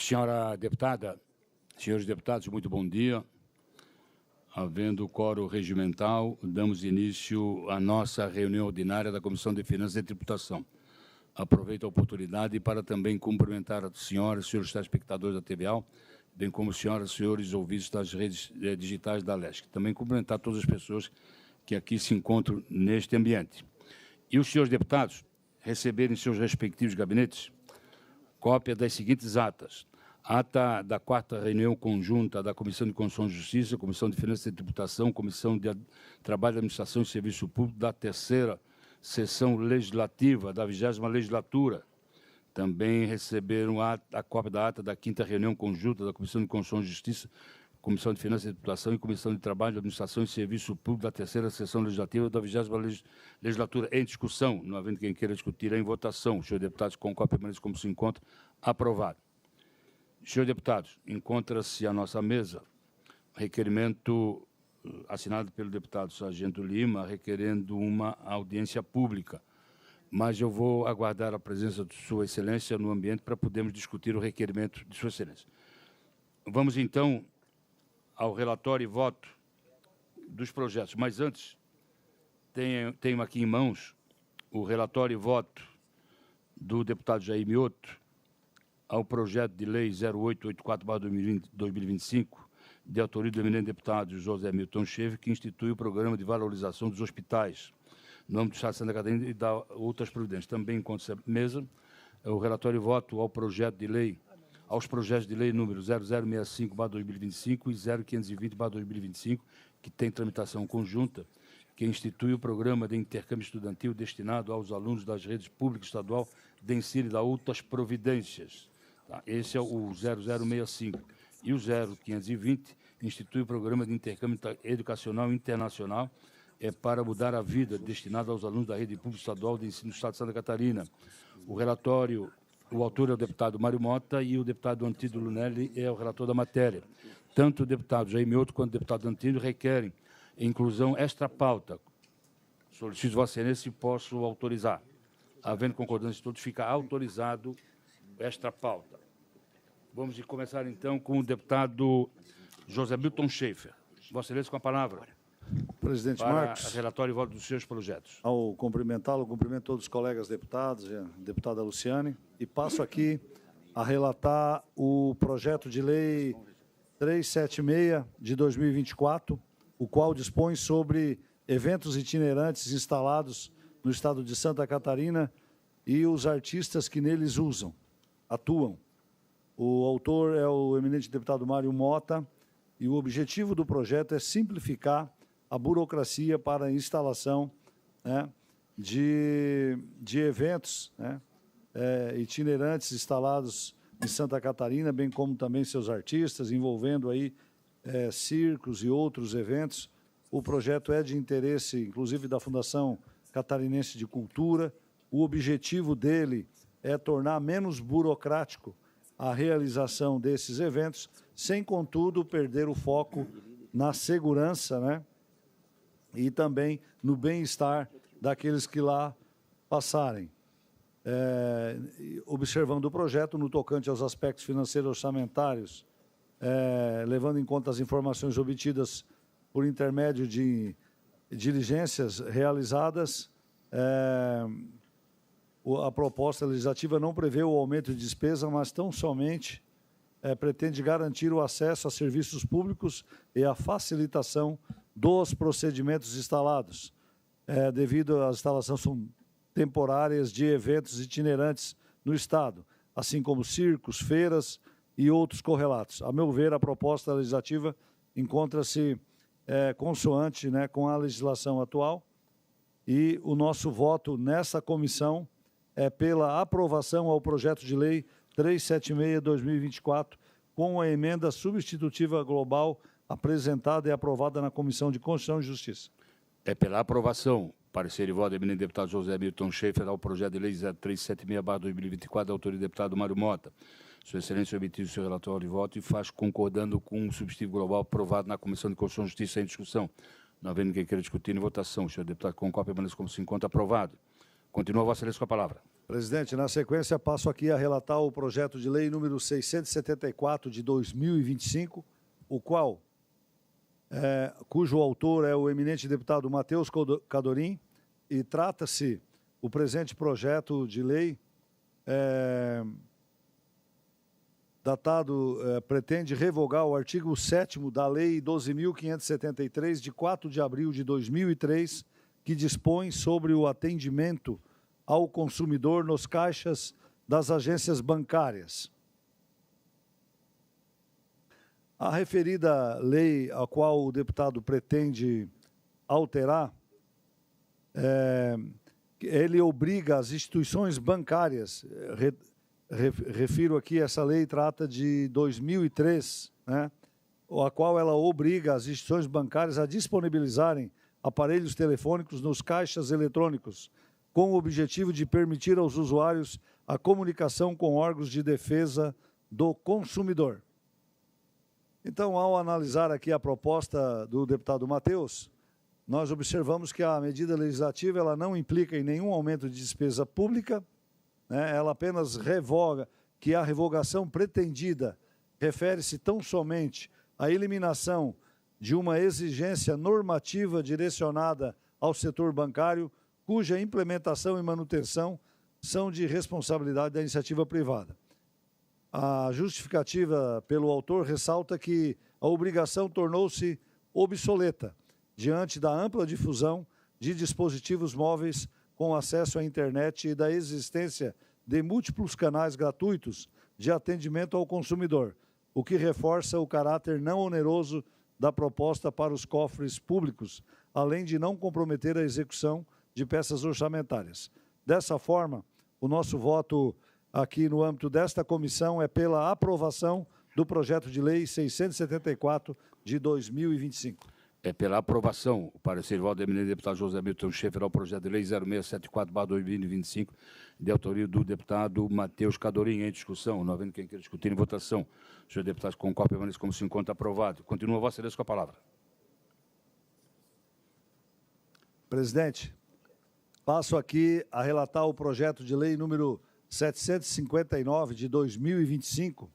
Senhora deputada, senhores deputados, muito bom dia. Havendo quórum regimental, damos início à nossa reunião ordinária da Comissão de Finanças e Tributação. Aproveito a oportunidade para também cumprimentar as senhoras e senhores telespectadores da TVA, bem como senhoras e senhores ouvintes das redes digitais da LESC. Também cumprimentar todas as pessoas que aqui se encontram neste ambiente. E os senhores deputados receberem em seus respectivos gabinetes cópia das seguintes atas. Ata da 4ª reunião conjunta da Comissão de Constituição e Justiça, Comissão de Finanças e Tributação, Comissão de Trabalho, Administração e Serviço Público da 3ª Sessão Legislativa da 20ª Legislatura. Também receberam a cópia da ata da 5ª reunião conjunta da Comissão de Constituição e Justiça, Comissão de Finanças e Tributação e Comissão de Trabalho, Administração e Serviço Público da 3ª Sessão Legislativa da 20ª Legislatura. Em discussão, não havendo quem queira discutir, em votação. Os senhores deputados com cópia permanece como se encontra. Aprovado. Senhores deputados, encontra-se à nossa mesa requerimento assinado pelo deputado Sargento Lima, requerendo uma audiência pública. Mas eu vou aguardar a presença de Sua Excelência no ambiente para podermos discutir o requerimento de Sua Excelência. Vamos, então, ao relatório e voto dos projetos. Mas antes, tenho aqui em mãos o relatório e voto do deputado Jair Mioto ao projeto de lei 0884/2025, de autoria do eminente deputado José Milton Chefe, que institui o programa de valorização dos hospitais no âmbito do Estado de Santa Catarina e dá outras providências. Também encontra-se à mesa o relatório e voto ao projeto de lei, aos projetos de lei número 0065/2025 e 0520/2025, que tem tramitação conjunta, que institui o programa de intercâmbio estudantil destinado aos alunos das redes pública estadual de ensino e da outras providências. Tá? Esse é o 0065. E o 0520 institui o programa de intercâmbio educacional internacional para mudar a vida, destinado aos alunos da rede pública estadual de ensino do Estado de Santa Catarina. O relatório, o autor é o deputado Mário Mota e o deputado Antídio Lunelli é o relator da matéria. Tanto o deputado Jair Mioto quanto o deputado Antídio requerem inclusão extra-pauta. Solicito Vossa Excelência se posso autorizar. Havendo concordância de todos, fica autorizado extra-pauta. Vamos começar, então, com o deputado José Milton Schaefer. Vossa Excelência, com a palavra. Presidente para Marcos, relatório e voto dos seus projetos. ao cumprimentá-lo, cumprimento todos os colegas deputados, a deputada Luciane, e passo aqui a relatar o projeto de lei 376 de 2024, o qual dispõe sobre eventos itinerantes instalados no estado de Santa Catarina e os artistas que neles atuam. O autor é o eminente deputado Mário Mota e o objetivo do projeto é simplificar a burocracia para a instalação, né, de eventos, né, itinerantes instalados em Santa Catarina, bem como também seus artistas, envolvendo aí circos e outros eventos. O projeto é de interesse, inclusive, da Fundação Catarinense de Cultura. O objetivo dele é tornar menos burocrático a realização desses eventos, sem, contudo, perder o foco na segurança, né, e também no bem-estar daqueles que lá passarem. Observando o projeto no tocante aos aspectos financeiros e orçamentários, levando em conta as informações obtidas por intermédio de diligências realizadas, a proposta legislativa não prevê o aumento de despesa, mas tão somente pretende garantir o acesso a serviços públicos e a facilitação dos procedimentos instalados, devido às instalações temporárias de eventos itinerantes no Estado, assim como circos, feiras e outros correlatos. A meu ver, a proposta legislativa encontra-se consoante, né, com a legislação atual, e o nosso voto nessa comissão é pela aprovação ao projeto de lei 376/2024, com a emenda substitutiva global apresentada e aprovada na Comissão de Constituição e Justiça. É pela aprovação, parecer e voto do eminente deputado José Milton Schaefer ao projeto de lei 0376/2024, da autoria do deputado Mário Mota. Sua Excelência emitiu o seu relatório de voto e faz concordando com o substitutivo global aprovado na Comissão de Constituição e Justiça em discussão. Não havendo quem queira discutir em votação, o senhor deputado com cópia permanece como se encontra aprovado. Continua Vossa Excelência com a palavra. Presidente, na sequência, passo aqui a relatar o projeto de lei número 674 de 2025, o qual, cujo autor é o eminente deputado Matheus Cadorim, e trata-se o presente projeto de lei pretende revogar o artigo 7º da Lei 12.573, de 4 de abril de 2003, que dispõe sobre o atendimento ao consumidor nos caixas das agências bancárias. A referida lei a qual o deputado pretende alterar, ele obriga as instituições bancárias, refiro aqui, essa lei trata de 2003, né, a qual ela obriga as instituições bancárias a disponibilizarem aparelhos telefônicos nos caixas eletrônicos, com o objetivo de permitir aos usuários a comunicação com órgãos de defesa do consumidor. Então, ao analisar aqui a proposta do deputado Matheus, nós observamos que a medida legislativa ela não implica em nenhum aumento de despesa pública, né? Ela apenas revoga, que a revogação pretendida refere-se tão somente à eliminação de uma exigência normativa direcionada ao setor bancário, cuja implementação e manutenção são de responsabilidade da iniciativa privada. A justificativa pelo autor ressalta que a obrigação tornou-se obsoleta diante da ampla difusão de dispositivos móveis com acesso à internet e da existência de múltiplos canais gratuitos de atendimento ao consumidor, o que reforça o caráter não oneroso da proposta para os cofres públicos, além de não comprometer a execução de peças orçamentárias. Dessa forma, o nosso voto aqui no âmbito desta comissão é pela aprovação do projeto de lei 674 de 2025. É pela aprovação, o parecer de voto do eminente deputado José Milton Schaeffer ao projeto de lei 0674/2025, de autoria do deputado Matheus Cadorim. Em discussão, não havendo quem queira discutir em votação. Senhor deputado, concordo, permaneça como se encontra aprovado. Continua Vossa Excelência com a palavra. Presidente, passo aqui a relatar o projeto de lei número 759 de 2025,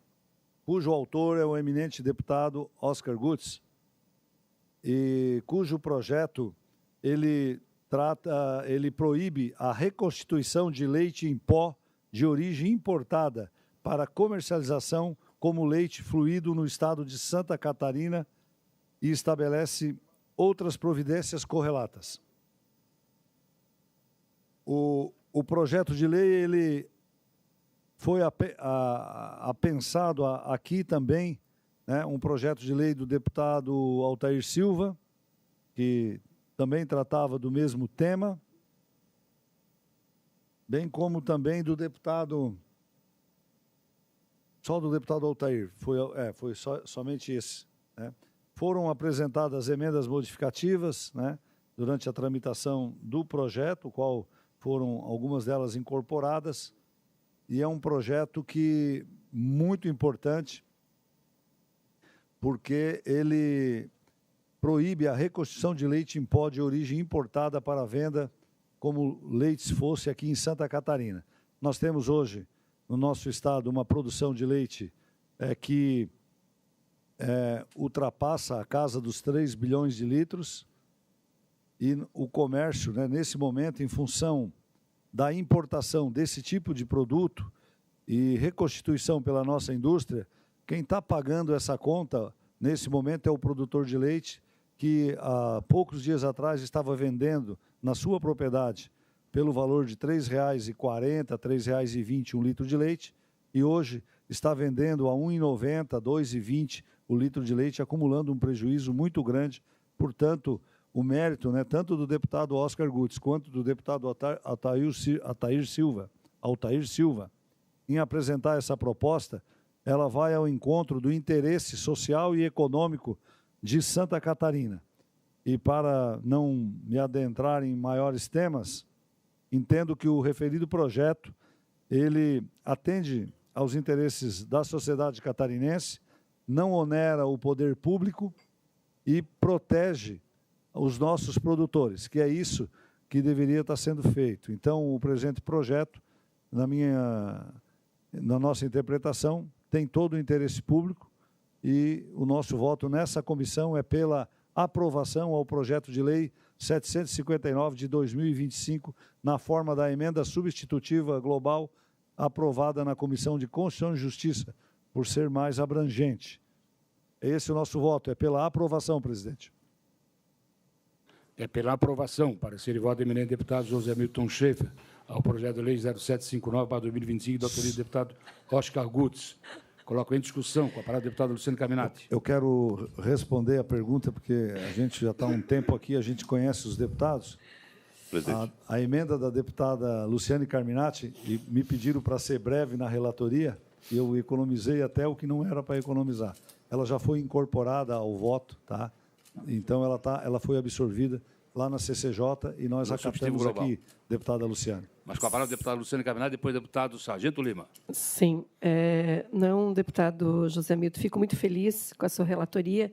cujo autor é o eminente deputado Oscar Gutz, e cujo projeto ele proíbe a reconstituição de leite em pó de origem importada para comercialização como leite fluido no estado de Santa Catarina e estabelece outras providências correlatas. O projeto de lei ele foi pensado aqui também, né, um projeto de lei do deputado Altair Silva, que também tratava do mesmo tema, bem como também do deputado, só do deputado Altair, foi somente esse, né? Foram apresentadas emendas modificativas, né, durante a tramitação do projeto, qual foram algumas delas incorporadas, e é um projeto que muito importante, porque ele proíbe a reconstituição de leite em pó de origem importada para venda como leite se fosse aqui em Santa Catarina. Nós temos hoje, no nosso estado, uma produção de leite que ultrapassa a casa dos 3 bilhões de litros, e o comércio, né, nesse momento, em função da importação desse tipo de produto e reconstituição pela nossa indústria, quem está pagando essa conta, nesse momento, é o produtor de leite, que há poucos dias atrás estava vendendo na sua propriedade pelo valor de R$ 3,40, R$ 3,20 um litro de leite, e hoje está vendendo a R$ 1,90, R$ 2,20 o litro de leite, acumulando um prejuízo muito grande. Portanto, o mérito, né, tanto do deputado Oscar Gutz quanto do deputado Altair Silva, em apresentar essa proposta, ela vai ao encontro do interesse social e econômico de Santa Catarina. E para não me adentrar em maiores temas, entendo que o referido projeto, ele atende aos interesses da sociedade catarinense, não onera o poder público e protege os nossos produtores, que é isso que deveria estar sendo feito. Então, o presente projeto na nossa interpretação, tem todo o interesse público e o nosso voto nessa comissão é pela aprovação ao projeto de lei 759 de 2025, na forma da emenda substitutiva global aprovada na Comissão de Constituição e Justiça, por ser mais abrangente. Esse é o nosso voto, é pela aprovação, presidente. É pela aprovação, parecer de voto do eminente deputado José Milton Schaefer, ao projeto de lei 0759/2025, da autoria do deputado Oscar Gutz. Coloco em discussão com a palavra do deputado Luciano Carminati. Eu quero responder a pergunta, porque a gente já está há um tempo aqui, a gente conhece os deputados. A emenda da deputada Luciane Carminati, e me pediram para ser breve na relatoria, e eu economizei até o que não era para economizar. Ela já foi incorporada ao voto, tá? Então ela foi absorvida lá na CCJ e nós acatamos aqui, deputada Luciane. Mas com a palavra do deputado Luciano Carminati, depois do deputado Sargento Lima. Sim. Não, deputado José Milton, fico muito feliz com a sua relatoria.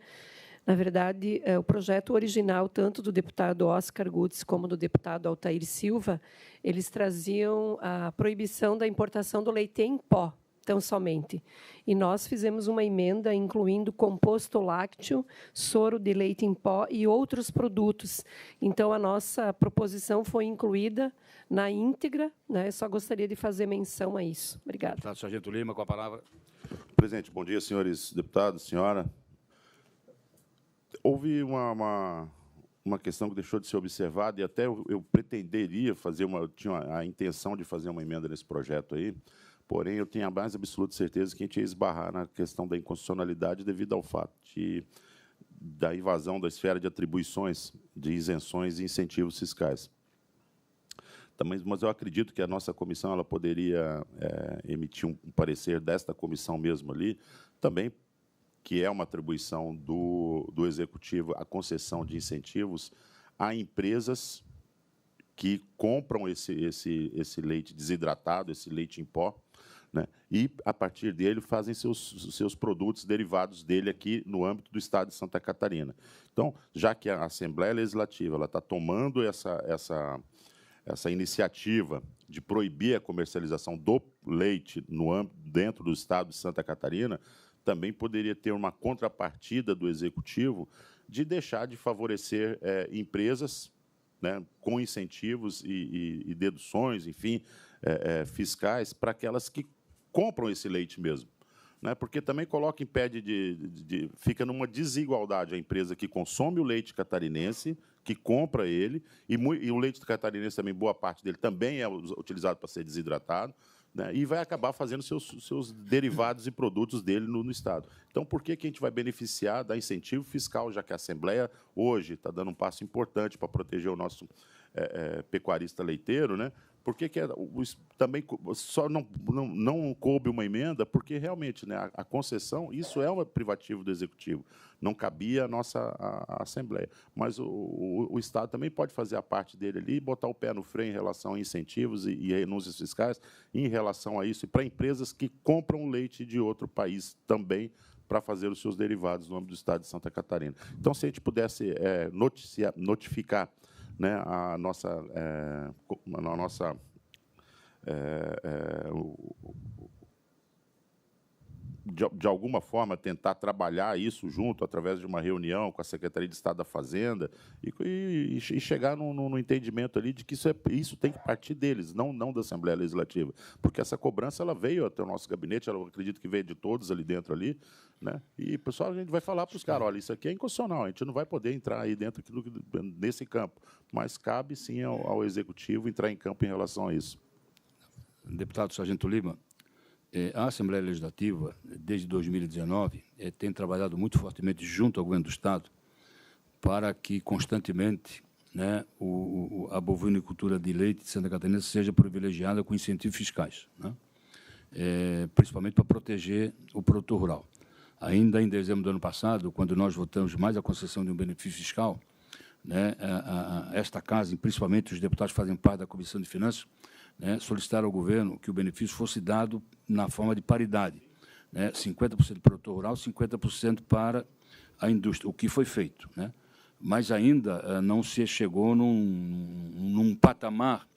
Na verdade, o projeto original, tanto do deputado Oscar Gutz como do deputado Altair Silva, eles traziam a proibição da importação do leite em pó, tão somente. E nós fizemos uma emenda incluindo composto lácteo, soro de leite em pó e outros produtos. Então, a nossa proposição foi incluída na íntegra, né? Eu só gostaria de fazer menção a isso. Obrigada. Deputado Sargento Lima, com a palavra. Presidente, bom dia, senhores deputados, senhora. Houve uma questão que deixou de ser observada e até eu pretenderia fazer tinha a intenção de fazer uma emenda nesse projeto aí, porém eu tenho a mais absoluta certeza que a gente ia esbarrar na questão da inconstitucionalidade devido ao fato da invasão da esfera de atribuições, de isenções e incentivos fiscais. Também, mas eu acredito que a nossa comissão ela poderia emitir um parecer desta comissão mesmo ali, também que é uma atribuição do Executivo, a concessão de incentivos a empresas que compram esse leite desidratado, esse leite em pó, né, e, a partir dele, fazem seus produtos derivados dele aqui no âmbito do Estado de Santa Catarina. Então, já que a Assembleia Legislativa está tomando essa iniciativa de proibir a comercialização do leite dentro do Estado de Santa Catarina, também poderia ter uma contrapartida do Executivo de deixar de favorecer empresas, né, com incentivos e deduções, enfim, fiscais, para aquelas que compram esse leite mesmo. Né, porque também coloca em pé fica numa desigualdade a empresa que consome o leite catarinense, que compra ele, e o leite catarinense também, boa parte dele também é utilizado para ser desidratado, né, e vai acabar fazendo seus derivados e produtos dele no Estado. Então, por que a gente vai beneficiar da incentivo fiscal, já que a Assembleia hoje está dando um passo importante para proteger o nosso pecuarista leiteiro, né? Por que também só não coube uma emenda? Porque, realmente, né, a concessão, isso é um privativo do Executivo, não cabia a Assembleia. Mas o Estado também pode fazer a parte dele ali e botar o pé no freio em relação a incentivos e renúncias fiscais em relação a isso, e para empresas que compram leite de outro país também para fazer os seus derivados no âmbito do Estado de Santa Catarina. Então, se a gente pudesse notificar, né, de alguma forma, tentar trabalhar isso junto, através de uma reunião com a Secretaria de Estado da Fazenda, e chegar no entendimento ali de que isso tem que partir deles, não da Assembleia Legislativa, porque essa cobrança ela veio até o nosso gabinete, eu acredito que veio de todos ali dentro, ali, né? E, pessoal, a gente vai falar para os caras, olha, isso aqui é inconstitucional, a gente não vai poder entrar aí dentro nesse campo, mas cabe, sim, ao Executivo entrar em campo em relação a isso. Deputado Sargento Lima, a Assembleia Legislativa, desde 2019, tem trabalhado muito fortemente junto ao Governo do Estado para que, constantemente, né, a bovinicultura de leite de Santa Catarina seja privilegiada com incentivos fiscais, né, principalmente para proteger o produtor rural. Ainda em dezembro do ano passado, quando nós votamos mais a concessão de um benefício fiscal, né, esta casa, e principalmente os deputados que fazem parte da Comissão de Finanças, né, solicitaram ao governo que o benefício fosse dado na forma de paridade, né, 50% para o produtor rural, 50% para a indústria, o que foi feito, né, mas ainda não se chegou num patamar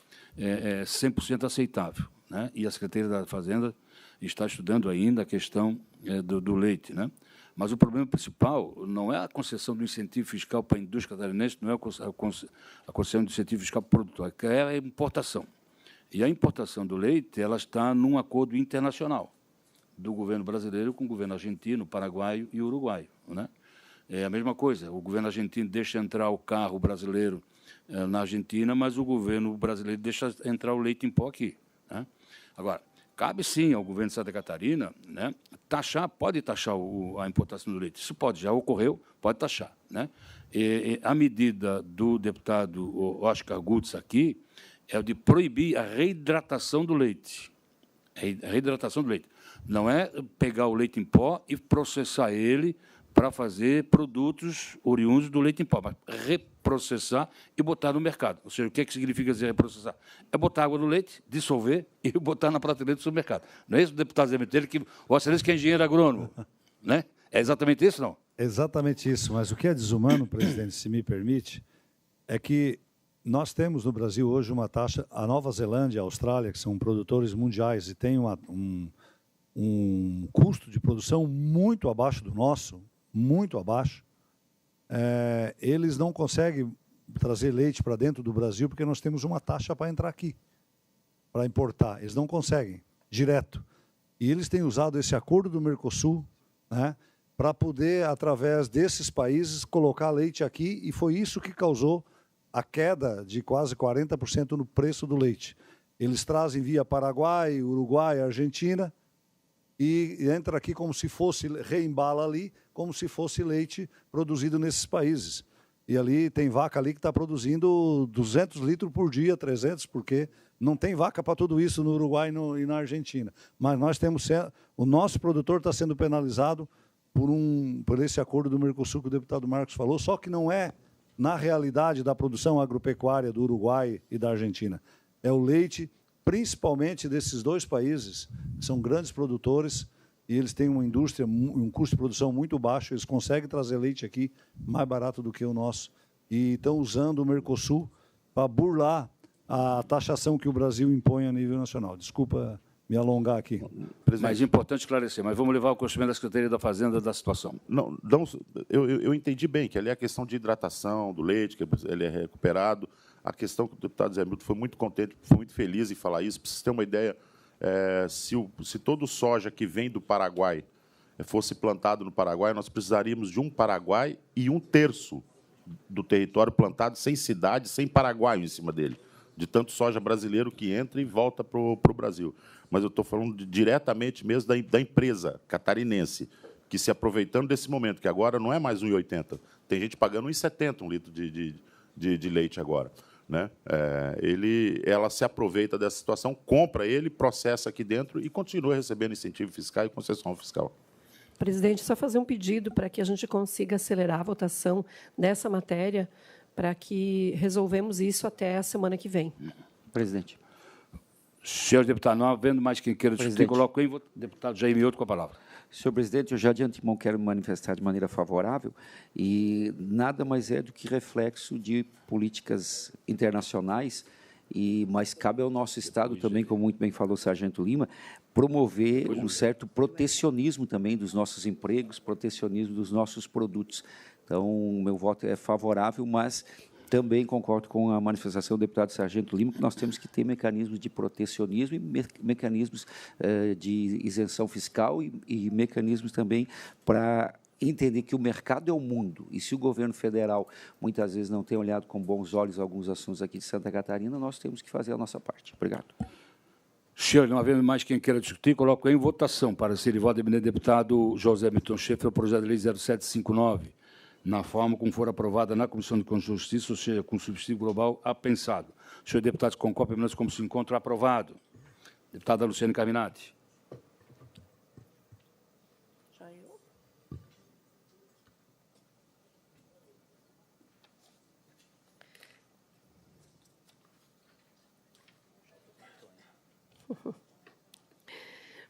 100% aceitável. né? E a Secretaria da Fazenda está estudando ainda a questão do leite, né? Mas o problema principal não é a concessão do incentivo fiscal para a indústria catarinense, não é a concessão do incentivo fiscal para o produtor, é a importação. E a importação do leite ela está num acordo internacional do governo brasileiro com o governo argentino, paraguaio e uruguaio, né? É a mesma coisa, o governo argentino deixa entrar o carro brasileiro na Argentina, mas o governo brasileiro deixa entrar o leite em pó aqui, né? Agora, cabe sim ao governo de Santa Catarina, né, pode taxar a importação do leite. Isso pode, já ocorreu, pode taxar, né? E a medida do deputado Oscar Gutz aqui é o de proibir a reidratação do leite. A reidratação do leite. Não é pegar o leite em pó e processar ele para fazer produtos oriundos do leite em pó, mas reprocessar e botar no mercado. Ou seja, o que é que significa dizer reprocessar? É botar água no leite, dissolver e botar na prateleira do supermercado. Não é isso, deputado Zé Metelli, que o excelência que é engenheiro agrônomo, né? É exatamente isso, não? Exatamente isso, mas o que é desumano, presidente, se me permite, é que nós temos no Brasil hoje uma taxa, a Nova Zelândia e a Austrália, que são produtores mundiais e têm um custo de produção muito abaixo do nosso, muito abaixo, eles não conseguem trazer leite para dentro do Brasil porque nós temos uma taxa para entrar aqui, para importar. Eles não conseguem, direto. E eles têm usado esse acordo do Mercosul, né, para poder, através desses países, colocar leite aqui, e foi isso que causou a queda de quase 40% no preço do leite. Eles trazem via Paraguai, Uruguai, Argentina, e entra aqui como se fosse, reembala ali, como se fosse leite produzido nesses países. E ali tem vaca ali que está produzindo 200 litros por dia, 300, porque não tem vaca para tudo isso no Uruguai e na Argentina. Mas nós temos, o nosso produtor está sendo penalizado por esse acordo do Mercosul que o deputado Marcos falou, só que não é na realidade da produção agropecuária do Uruguai e da Argentina. É o leite, principalmente desses dois países, que são grandes produtores, e eles têm uma indústria, um custo de produção muito baixo, eles conseguem trazer leite aqui mais barato do que o nosso, e estão usando o Mercosul para burlar a taxação que o Brasil impõe a nível nacional. Desculpa me alongar aqui. Mas é importante esclarecer, mas vamos levar o conhecimento da Secretaria da Fazenda da situação. Não, eu entendi bem que ali é a questão de hidratação do leite, que ele é recuperado. A questão que o deputado Zé Milton foi muito contente, foi muito feliz em falar isso. Para vocês terem uma ideia, se todo soja que vem do Paraguai fosse plantado no Paraguai, nós precisaríamos de um Paraguai e 1/3 do território plantado sem cidade, sem paraguaio em cima dele, de tanto soja brasileiro que entra e volta para o Brasil. Mas eu estou falando diretamente mesmo da empresa catarinense, que se aproveitando desse momento, que agora não é mais 1,80, tem gente pagando 1,70 um litro de leite agora, né? Ela se aproveita dessa situação, compra ele, processa aqui dentro e continua recebendo incentivo fiscal e concessão fiscal. Presidente, só fazer um pedido para que a gente consiga acelerar a votação dessa matéria, para que resolvemos isso até a semana que vem. Presidente. Senhor deputado, não havendo mais quem queira discutir, coloco em votação. Deputado Jair Mioto com a palavra. Senhor presidente, eu já de antemão quero me manifestar de maneira favorável, e nada mais é do que reflexo de políticas internacionais, mas cabe ao nosso Estado também, como muito bem falou o Sargento Lima, promover um certo protecionismo também dos nossos empregos, protecionismo dos nossos produtos. Então, o meu voto é favorável, mas também concordo com a manifestação do deputado Sargento Lima, que nós temos que ter mecanismos de protecionismo e mecanismos de isenção fiscal e mecanismos também para entender que o mercado é o mundo, e se o governo federal muitas vezes não tem olhado com bons olhos alguns assuntos aqui de Santa Catarina, nós temos que fazer a nossa parte. Obrigado. Senhor, não havendo mais quem queira discutir, coloco em votação para ser de voto do deputado José Milton Schaeffer, o projeto de lei 0759, na forma como for aprovada na Comissão de Constituição e Justiça, ou seja, com subsídio global apensado. Senhor deputado, concorde permanece como se encontra aprovado. Deputada Luciane Carminati.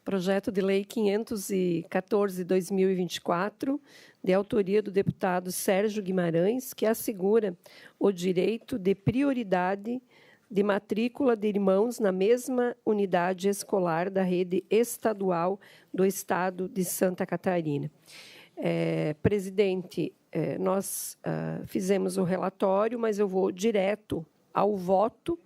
Projeto de Lei 514/2024, de autoria do deputado Sérgio Guimarães, que assegura o direito de prioridade de matrícula de irmãos na mesma unidade escolar da rede estadual do Estado de Santa Catarina. Presidente, nós fizemos o relatório, mas eu vou direto ao voto.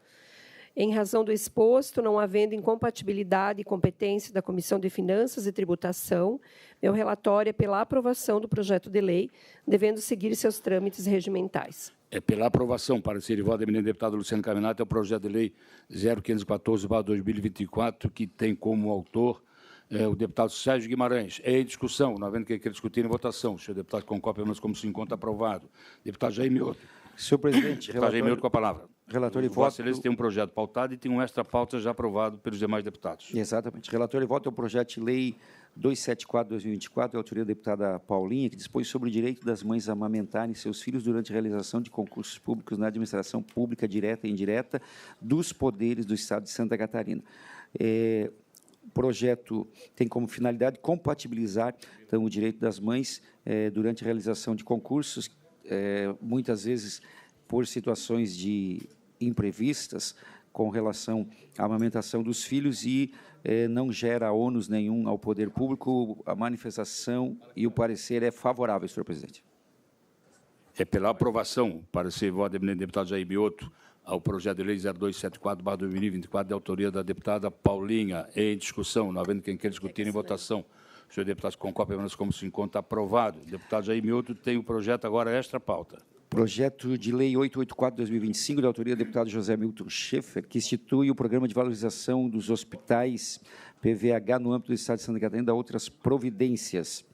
Em razão do exposto, não havendo incompatibilidade e competência da Comissão de Finanças e Tributação, meu relatório é pela aprovação do projeto de lei, devendo seguir seus trâmites regimentais. É pela aprovação, parecer e voto do eminente deputado Luciano Caminati, é o projeto de lei 0514/2024, que tem como autor o deputado Sérgio Guimarães. É em discussão, não havendo quem queira discutir em votação. O senhor deputado concorda, mas como se encontra aprovado. Deputado Jair Mioto. Senhor presidente, deputado Jair Mioto com a palavra. Relator e voto. Vossa Excelência tem um projeto pautado e tem um extra-pauta já aprovado pelos demais deputados. Exatamente. Relator e voto é o projeto de lei 274/2024, de autoria da deputada Paulinha, que dispõe sobre o direito das mães a amamentarem seus filhos durante a realização de concursos públicos na administração pública direta e indireta dos poderes do Estado de Santa Catarina. O projeto tem como finalidade compatibilizar então, o direito das mães durante a realização de concursos, muitas vezes por situações de imprevistas com relação à amamentação dos filhos e não gera ônus nenhum ao poder público. A manifestação e o parecer é favorável, senhor presidente. É pela aprovação, parecer e voto do eminente deputado Jair Mioto, ao projeto de lei 0274/2024, de autoria da deputada Paulinha. Em discussão, não havendo quem queira discutir em votação. O senhor deputado concorda, permanece como se encontra aprovado. O deputado Jair Mioto tem o projeto agora extra-pauta. Projeto de lei 884/2025, de autoria do deputado José Milton Schaeffer, que institui o Programa de Valorização dos Hospitais PVH no âmbito do Estado de Santa Catarina, da outras providências.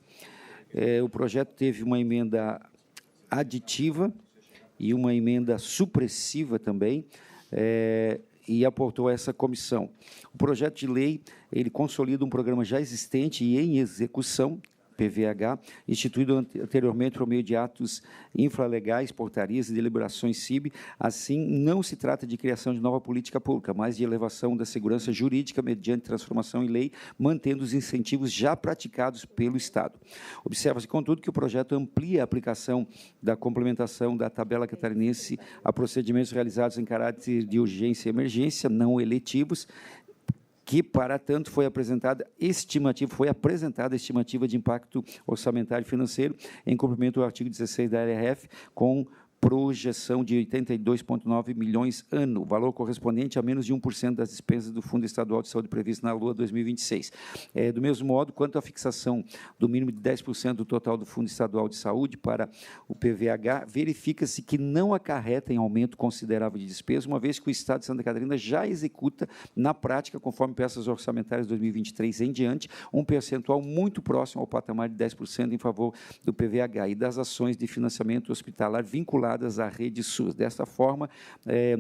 O projeto teve uma emenda aditiva e uma emenda supressiva também, e aportou a essa comissão. O projeto de lei, ele consolida um programa já existente e em execução, PVH, instituído anteriormente por meio de atos infralegais, portarias e deliberações CIB. Assim, não se trata de criação de nova política pública, mas de elevação da segurança jurídica mediante transformação em lei, mantendo os incentivos já praticados pelo Estado. Observa-se, contudo, que o projeto amplia a aplicação da complementação da tabela catarinense a procedimentos realizados em caráter de urgência e emergência, não eletivos, que, para tanto, foi apresentada a estimativa de impacto orçamentário e financeiro, em cumprimento do artigo 16 da LRF, com projeção de 82,9 milhões ano, valor correspondente a menos de 1% das despesas do Fundo Estadual de Saúde previsto na LUA 2026. Do mesmo modo, quanto à fixação do mínimo de 10% do total do Fundo Estadual de Saúde para o PVH, verifica-se que não acarreta em aumento considerável de despesa, uma vez que o Estado de Santa Catarina já executa, na prática, conforme peças orçamentárias 2023 em diante, um percentual muito próximo ao patamar de 10% em favor do PVH e das ações de financiamento hospitalar vinculadas à rede SUS. Desta forma,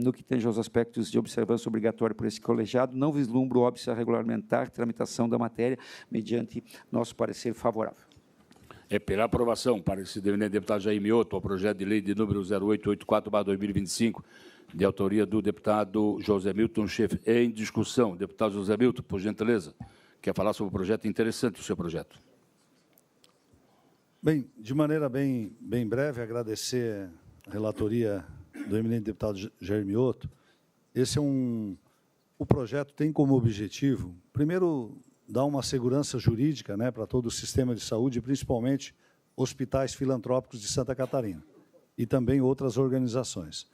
no que tange aos aspectos de observância obrigatória por esse colegiado, não vislumbra o óbice a regulamentar tramitação da matéria mediante nosso parecer favorável. É pela aprovação, parecer do eminente deputado Jair Mioto, ao projeto de lei de número 0884/2025, de autoria do deputado José Milton Schaeffer. Em discussão, deputado José Milton, por gentileza, quer falar sobre o projeto interessante, o seu projeto. Bem, de maneira bem breve, agradecer a relatoria do eminente deputado Jair Mioto. O projeto tem como objetivo, primeiro, dar uma segurança jurídica, né, para todo o sistema de saúde, principalmente hospitais filantrópicos de Santa Catarina e também outras organizações.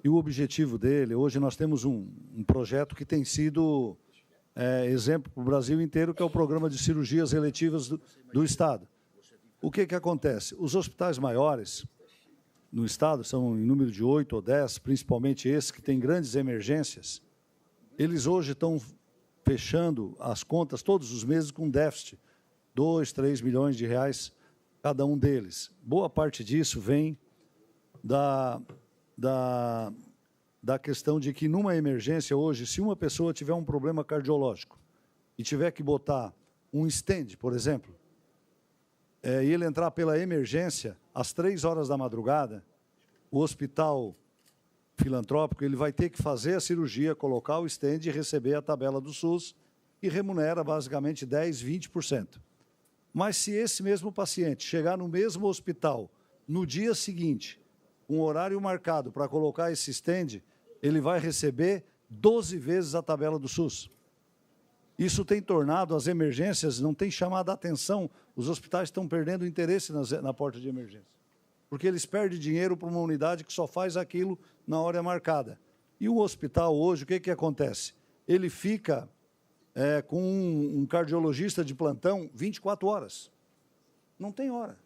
E o objetivo dele, hoje nós temos um projeto que tem sido exemplo para o Brasil inteiro, que é o Programa de Cirurgias Eletivas do Estado. O que acontece? Os hospitais maiores no Estado, são em número de 8 ou 10, principalmente esses que têm grandes emergências, eles hoje estão fechando as contas todos os meses com déficit, 2, 3 milhões de reais cada um deles. Boa parte disso vem da questão de que, numa emergência hoje, se uma pessoa tiver um problema cardiológico e tiver que botar um stent, por exemplo, e ele entrar pela emergência, às 3 horas da madrugada, o hospital filantrópico ele vai ter que fazer a cirurgia, colocar o stent e receber a tabela do SUS, e remunera basicamente 10%, 20%. Mas se esse mesmo paciente chegar no mesmo hospital no dia seguinte, um horário marcado para colocar esse stent, ele vai receber 12 vezes a tabela do SUS. Isso tem tornado as emergências, não tem chamado a atenção, os hospitais estão perdendo interesse na porta de emergência, porque eles perdem dinheiro para uma unidade que só faz aquilo na hora marcada. E o hospital hoje, o que acontece? Ele fica com um cardiologista de plantão 24 horas. Não tem hora.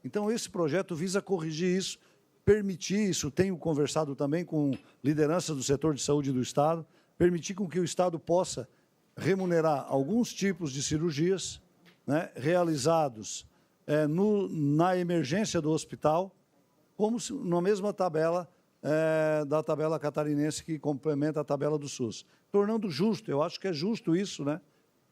Então, esse projeto visa corrigir isso, permitir isso, tenho conversado também com liderança do setor de saúde do Estado, permitir com que o Estado possa remunerar alguns tipos de cirurgias, né, realizados na emergência do hospital, como na mesma tabela da tabela catarinense que complementa a tabela do SUS. Tornando justo, eu acho que é justo isso, né,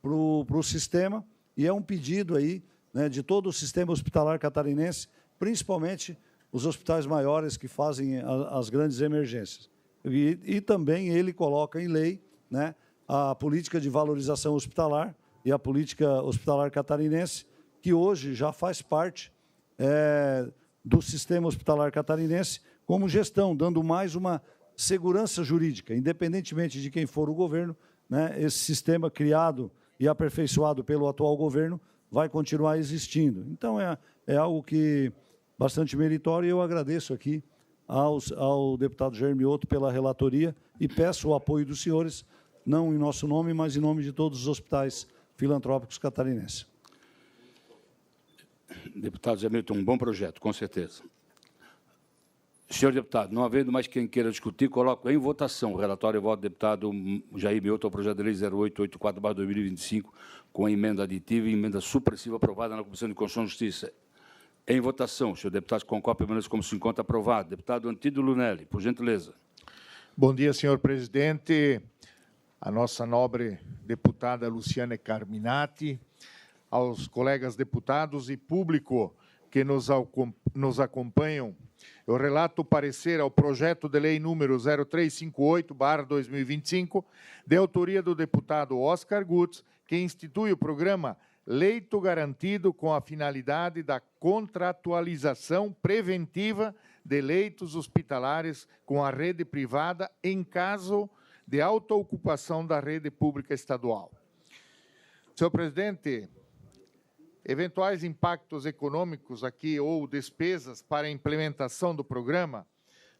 para o sistema, e é um pedido aí, né, de todo o sistema hospitalar catarinense, principalmente os hospitais maiores que fazem as grandes emergências. E também ele coloca em lei, né, a política de valorização hospitalar e a política hospitalar catarinense, que hoje já faz parte do sistema hospitalar catarinense como gestão, dando mais uma segurança jurídica, independentemente de quem for o governo, né, esse sistema criado e aperfeiçoado pelo atual governo vai continuar existindo. Então, é algo que bastante meritório, e eu agradeço aqui ao deputado Jair Mioto pela relatoria e peço o apoio dos senhores, não em nosso nome, mas em nome de todos os hospitais filantrópicos catarinenses. Deputado Zé Milton, um bom projeto, com certeza. Senhor deputado, não havendo mais quem queira discutir, coloco em votação o relatório e voto do deputado Jair Mioto ao projeto de lei 0884/2025, com a emenda aditiva e emenda supressiva aprovada na Comissão de Constituição e Justiça. Em votação, senhor deputado, concorre permanece como se encontra aprovado. Deputado Antídio Lunelli, por gentileza. Bom dia, senhor presidente, a nossa nobre deputada Luciane Carminati, aos colegas deputados e público que nos acompanham. Eu relato o parecer ao projeto de lei número 0358/2025, de autoria do deputado Oscar Gutz, que institui o programa Leito Garantido com a finalidade da contratualização preventiva de leitos hospitalares com a rede privada em caso de autoocupação da rede pública estadual. Senhor presidente, eventuais impactos econômicos aqui ou despesas para a implementação do programa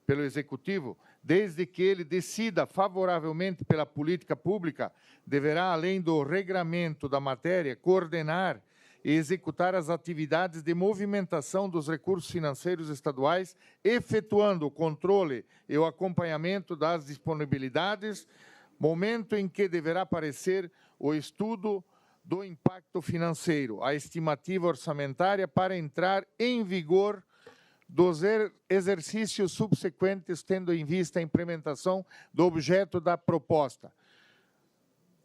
pelo Executivo, desde que ele decida favoravelmente pela política pública, deverá, além do regramento da matéria, coordenar e executar as atividades de movimentação dos recursos financeiros estaduais, efetuando o controle e o acompanhamento das disponibilidades, momento em que deverá aparecer o estudo do impacto financeiro, a estimativa orçamentária para entrar em vigor dos exercícios subsequentes, tendo em vista a implementação do objeto da proposta.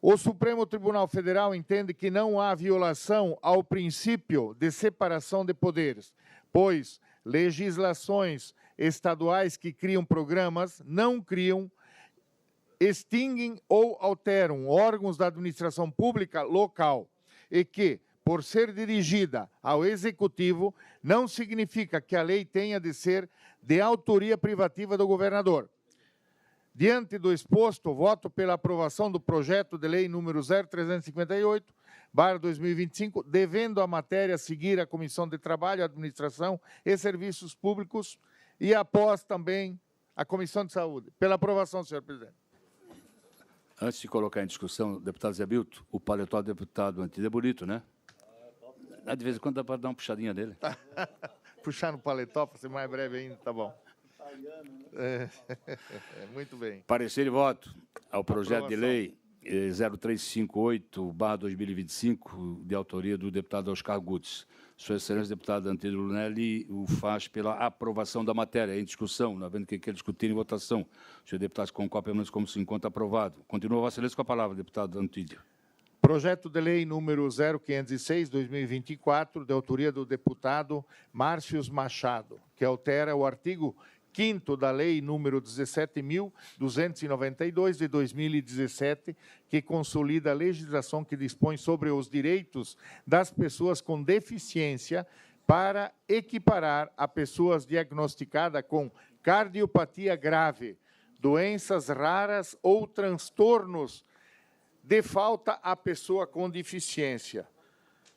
O Supremo Tribunal Federal entende que não há violação ao princípio de separação de poderes, pois legislações estaduais que criam programas não criam, extinguem ou alteram órgãos da administração pública local e que, por ser dirigida ao Executivo, não significa que a lei tenha de ser de autoria privativa do governador. Diante do exposto, voto pela aprovação do projeto de lei número 0358/2025, devendo a matéria seguir a Comissão de Trabalho, Administração e Serviços Públicos e após também a Comissão de Saúde. Pela aprovação, senhor presidente. Antes de colocar em discussão, deputado Zé Milton, o paletó do deputado Antídio é bonito, né? De vez em quando dá para dar uma puxadinha nele. Puxar no paletó para ser mais breve ainda, tá bom. Muito bem. Parecer e voto ao projeto de lei 0358/2025, de autoria do deputado Oscar Gutz. Sua Excelência, deputado Antídio Lunelli, o faz pela aprovação da matéria. Em discussão, não havendo que quer discutir em votação. Senhor deputado, concorre pelo menos como se encontra aprovado. Continua, Vossa Excelência, com a palavra, deputado Antídio. Projeto de lei número 0506/2024, de autoria do deputado Márcios Machado, que altera o artigo 5º da Lei número 17.292, de 2017, que consolida a legislação que dispõe sobre os direitos das pessoas com deficiência para equiparar a pessoas diagnosticadas com cardiopatia grave, doenças raras ou transtornos de falta à pessoa com deficiência.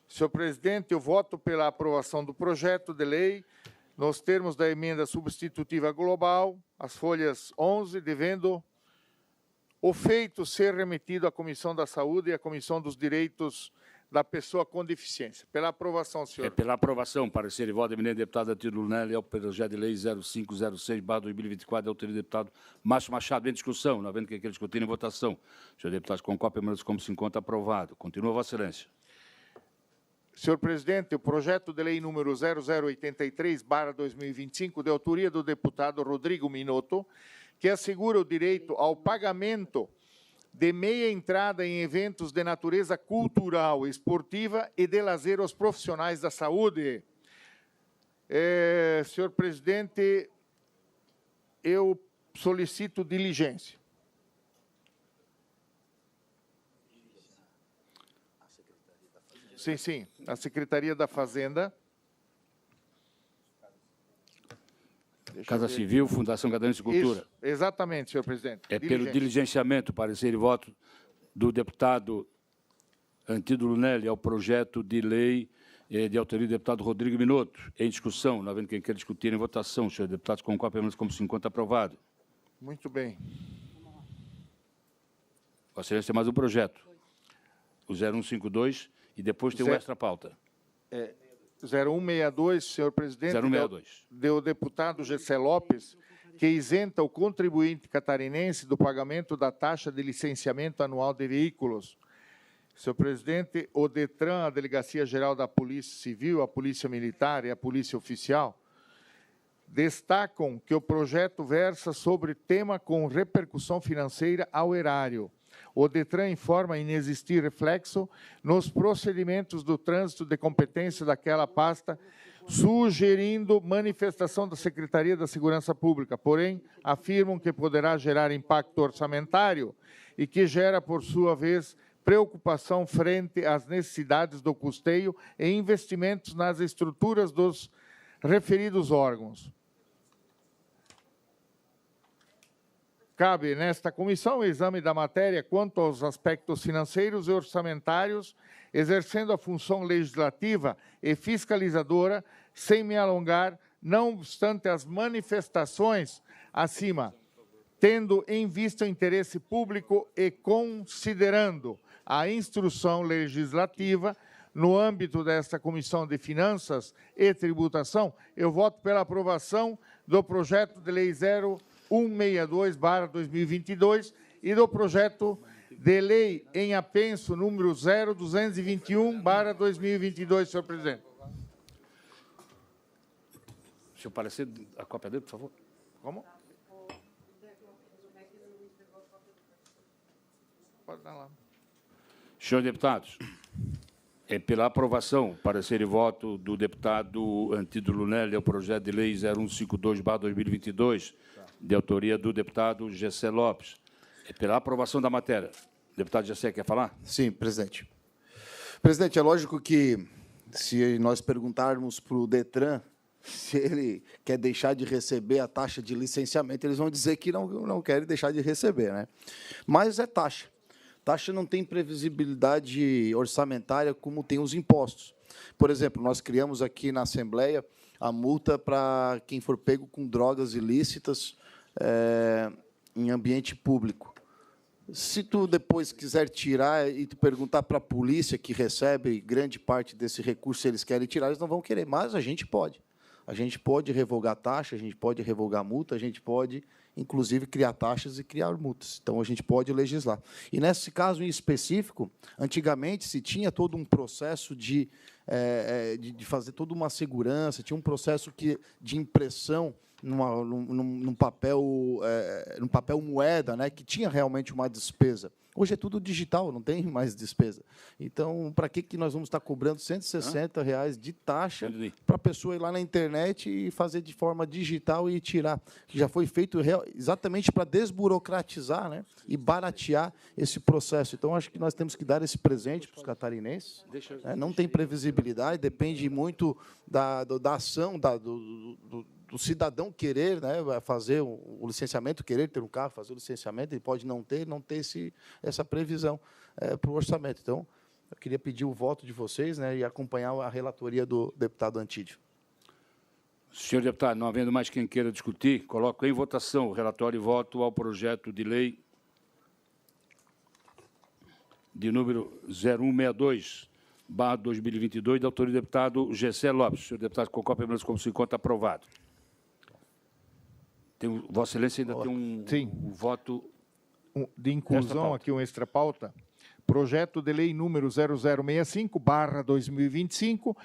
Senhor presidente, eu voto pela aprovação do projeto de lei nos termos da emenda substitutiva global, as folhas 11, devendo o feito ser remetido à Comissão da Saúde e à Comissão dos Direitos da Pessoa com Deficiência. Pela aprovação, senhor. É pela aprovação, parecer e voto, eminente deputado Atílio Lunelli, ao projeto de lei 0506/2024, da autoria do deputado Márcio Machado. Em discussão, não havendo que queira discutir em votação. Senhor deputado, com cópia, permanece como se encontra aprovado. Continua, Vossa Excelência. Senhor presidente, o projeto de lei número 0083/2025, de autoria do deputado Rodrigo Minotto, que assegura o direito ao pagamento de meia entrada em eventos de natureza cultural, esportiva e de lazer aos profissionais da saúde. Senhor presidente, eu solicito diligência. Sim, sim, a Secretaria da Fazenda. Casa Civil, Fundação Catarinense de Cultura. Isso, exatamente, senhor presidente. É pelo diligenciamento, parecer e voto do deputado Atílio Lunelli ao projeto de lei de autoria do deputado Rodrigo Minotto. Em discussão, não havendo quem queira discutir em votação, senhor deputado, com cópia, permanece como se encontra aprovado. Muito bem. Vossa Excelência tem mais um projeto. O 0152 e depois tem o extra pauta. 0162, senhor presidente. 0162. Do deputado Gessé Lopes, que isenta o contribuinte catarinense do pagamento da taxa de licenciamento anual de veículos. Senhor presidente, o DETRAN, a Delegacia Geral da Polícia Civil, a Polícia Militar e a Polícia Oficial destacam que o projeto versa sobre tema com repercussão financeira ao erário. O DETRAN informa inexistir reflexo nos procedimentos do trânsito de competência daquela pasta, sugerindo manifestação da Secretaria da Segurança Pública. Porém, afirmam que poderá gerar impacto orçamentário e que gera, por sua vez, preocupação frente às necessidades do custeio e investimentos nas estruturas dos referidos órgãos. Cabe nesta comissão o exame da matéria quanto aos aspectos financeiros e orçamentários, exercendo a função legislativa e fiscalizadora, sem me alongar, não obstante as manifestações acima, tendo em vista o interesse público e considerando a instrução legislativa no âmbito desta Comissão de Finanças e Tributação, eu voto pela aprovação do projeto de lei 0162/2022 e do projeto de lei em apenso número 0221/2022, senhor presidente. Senhor parecer, a cópia dele, por favor. Como? Pode dar lá. Senhores deputados, é pela aprovação, parecer e voto do deputado Atílio Lunelli ao projeto de lei 0152/2022, de autoria do deputado Gessé Lopes. É pela aprovação da matéria. Deputado Gessé, quer falar? Sim, presidente. Presidente, é lógico que, se nós perguntarmos para o DETRAN se ele quer deixar de receber a taxa de licenciamento, eles vão dizer que não querem deixar de receber, né? Mas é taxa. Taxa não tem previsibilidade orçamentária como tem os impostos. Por exemplo, nós criamos aqui na Assembleia a multa para quem for pego com drogas ilícitas em ambiente público. Se tu depois quiser tirar e tu perguntar para a polícia, que recebe grande parte desse recurso, se eles querem tirar, eles não vão querer, mas a gente pode. A gente pode revogar taxa, a gente pode revogar multa, a gente pode, inclusive, criar taxas e criar multas. Então, a gente pode legislar. E, nesse caso em específico, antigamente se tinha todo um processo de fazer toda uma segurança, tinha um processo de impressão num papel moeda, né, que tinha realmente uma despesa. Hoje é tudo digital, não tem mais despesa. Então, para que nós vamos estar cobrando R$160 de taxa para a pessoa ir lá na internet e fazer de forma digital e tirar? Que já foi feito exatamente para desburocratizar, né, e baratear esse processo. Então, acho que nós temos que dar esse presente para os catarinenses. Não tem previsibilidade, depende muito da ação do cidadão querer, né, fazer o licenciamento, querer ter um carro, fazer o licenciamento, ele pode não ter essa previsão para o orçamento. Então, eu queria pedir o voto de vocês, né, e acompanhar a relatoria do deputado Antídio. Senhor deputado, não havendo mais quem queira discutir, coloco em votação o relatório e voto ao projeto de lei de número 0162/2022, da autoria do deputado Gessé Lopes. Senhor deputado, concorda permanece como se encontra aprovado. Vossa Excelência ainda tem um voto de inclusão aqui, um extra pauta. Projeto de lei número 0065/2025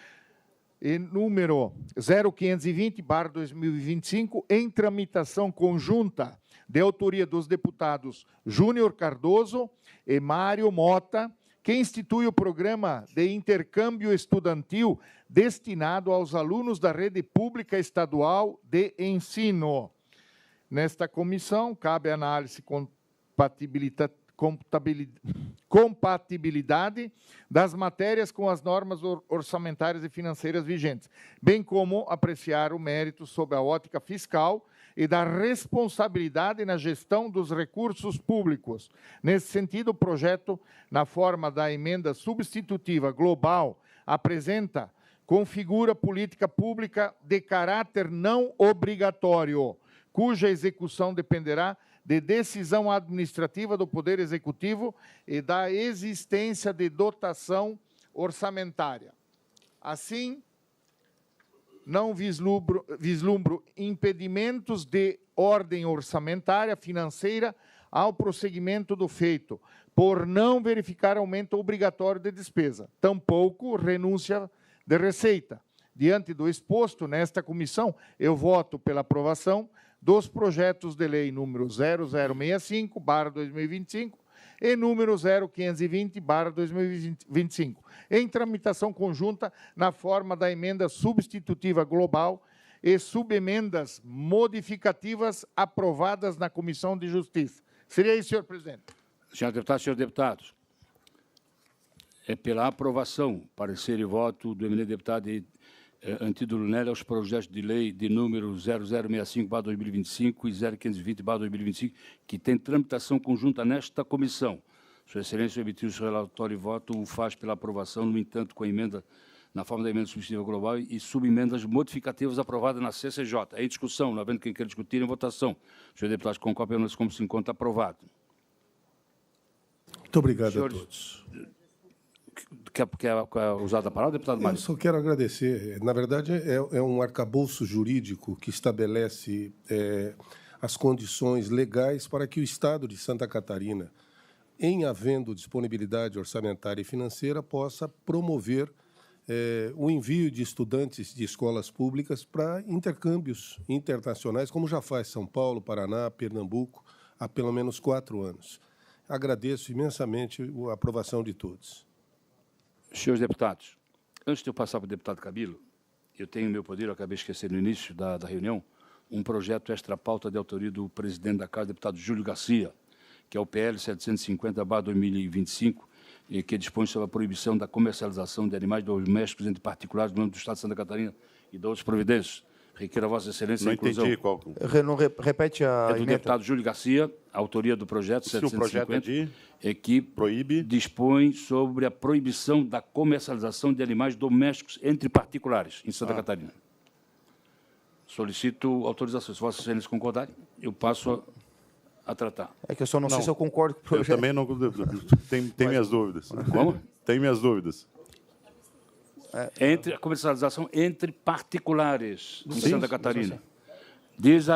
e número 0520/2025, em tramitação conjunta, de autoria dos deputados Júnior Cardoso e Mário Mota, que institui o programa de intercâmbio estudantil destinado aos alunos da rede pública estadual de ensino. Nesta comissão, cabe análise compatibilidade das matérias com as normas orçamentárias e financeiras vigentes, bem como apreciar o mérito sob a ótica fiscal e da responsabilidade na gestão dos recursos públicos. Nesse sentido, o projeto, na forma da emenda substitutiva global, configura política pública de caráter não obrigatório, cuja execução dependerá de decisão administrativa do Poder Executivo e da existência de dotação orçamentária. Assim, não vislumbro impedimentos de ordem orçamentária, financeira, ao prosseguimento do feito, por não verificar aumento obrigatório de despesa, tampouco renúncia de receita. Diante do exposto, nesta comissão, eu voto pela aprovação dos projetos de lei número 0065/2025 e número 0520/2025, em tramitação conjunta na forma da emenda substitutiva global e subemendas modificativas aprovadas na Comissão de Justiça. Seria isso, senhor presidente. Senhor deputado, senhores deputados, é pela aprovação, parecer e voto do eminente deputado Antídio Lunelli aos projetos de lei de número 0065/2025 e 0520/2025, que tem tramitação conjunta nesta comissão. Sua Excelência emitiu seu relatório e voto, o faz pela aprovação, no entanto, com a emenda, na forma da emenda substitutiva global e subemendas modificativas aprovadas na CCJ. Em discussão, não havendo quem queira discutir, em votação. Senhor deputado, concorda como se encontra aprovado. Muito obrigado Senhores, a todos. Quer usar a palavra, deputado Mário? Eu só quero agradecer. Na verdade, é um arcabouço jurídico que estabelece as condições legais para que o Estado de Santa Catarina, em havendo disponibilidade orçamentária e financeira, possa promover o envio de estudantes de escolas públicas para intercâmbios internacionais, como já faz São Paulo, Paraná, Pernambuco, há pelo menos 4 anos. Agradeço imensamente a aprovação de todos. Senhores deputados, antes de eu passar para o deputado Cabilo, eu tenho em meu poder, eu acabei de esquecer no início da reunião, um projeto extra-pauta de autoria do presidente da Casa, deputado Júlio Garcia, que é o PL 750/2025, e que dispõe sobre a proibição da comercialização de animais domésticos entre particulares no âmbito do Estado de Santa Catarina e de outras providências. Requer a Vossa Excelência a inclusão. Não entendi qual. Repete a do deputado Júlio Garcia, a autoria do projeto 750, o projeto que proíbe, dispõe sobre a proibição da comercialização de animais domésticos entre particulares em Santa Catarina. Solicito autorização. Se Vossa Excelência concordarem, eu passo a tratar. É que eu só não sei se eu concordo com o projeto. Eu também não. Tem minhas dúvidas. Como? Tem minhas dúvidas. Entre a comercialização entre particulares em Santa Catarina. Diz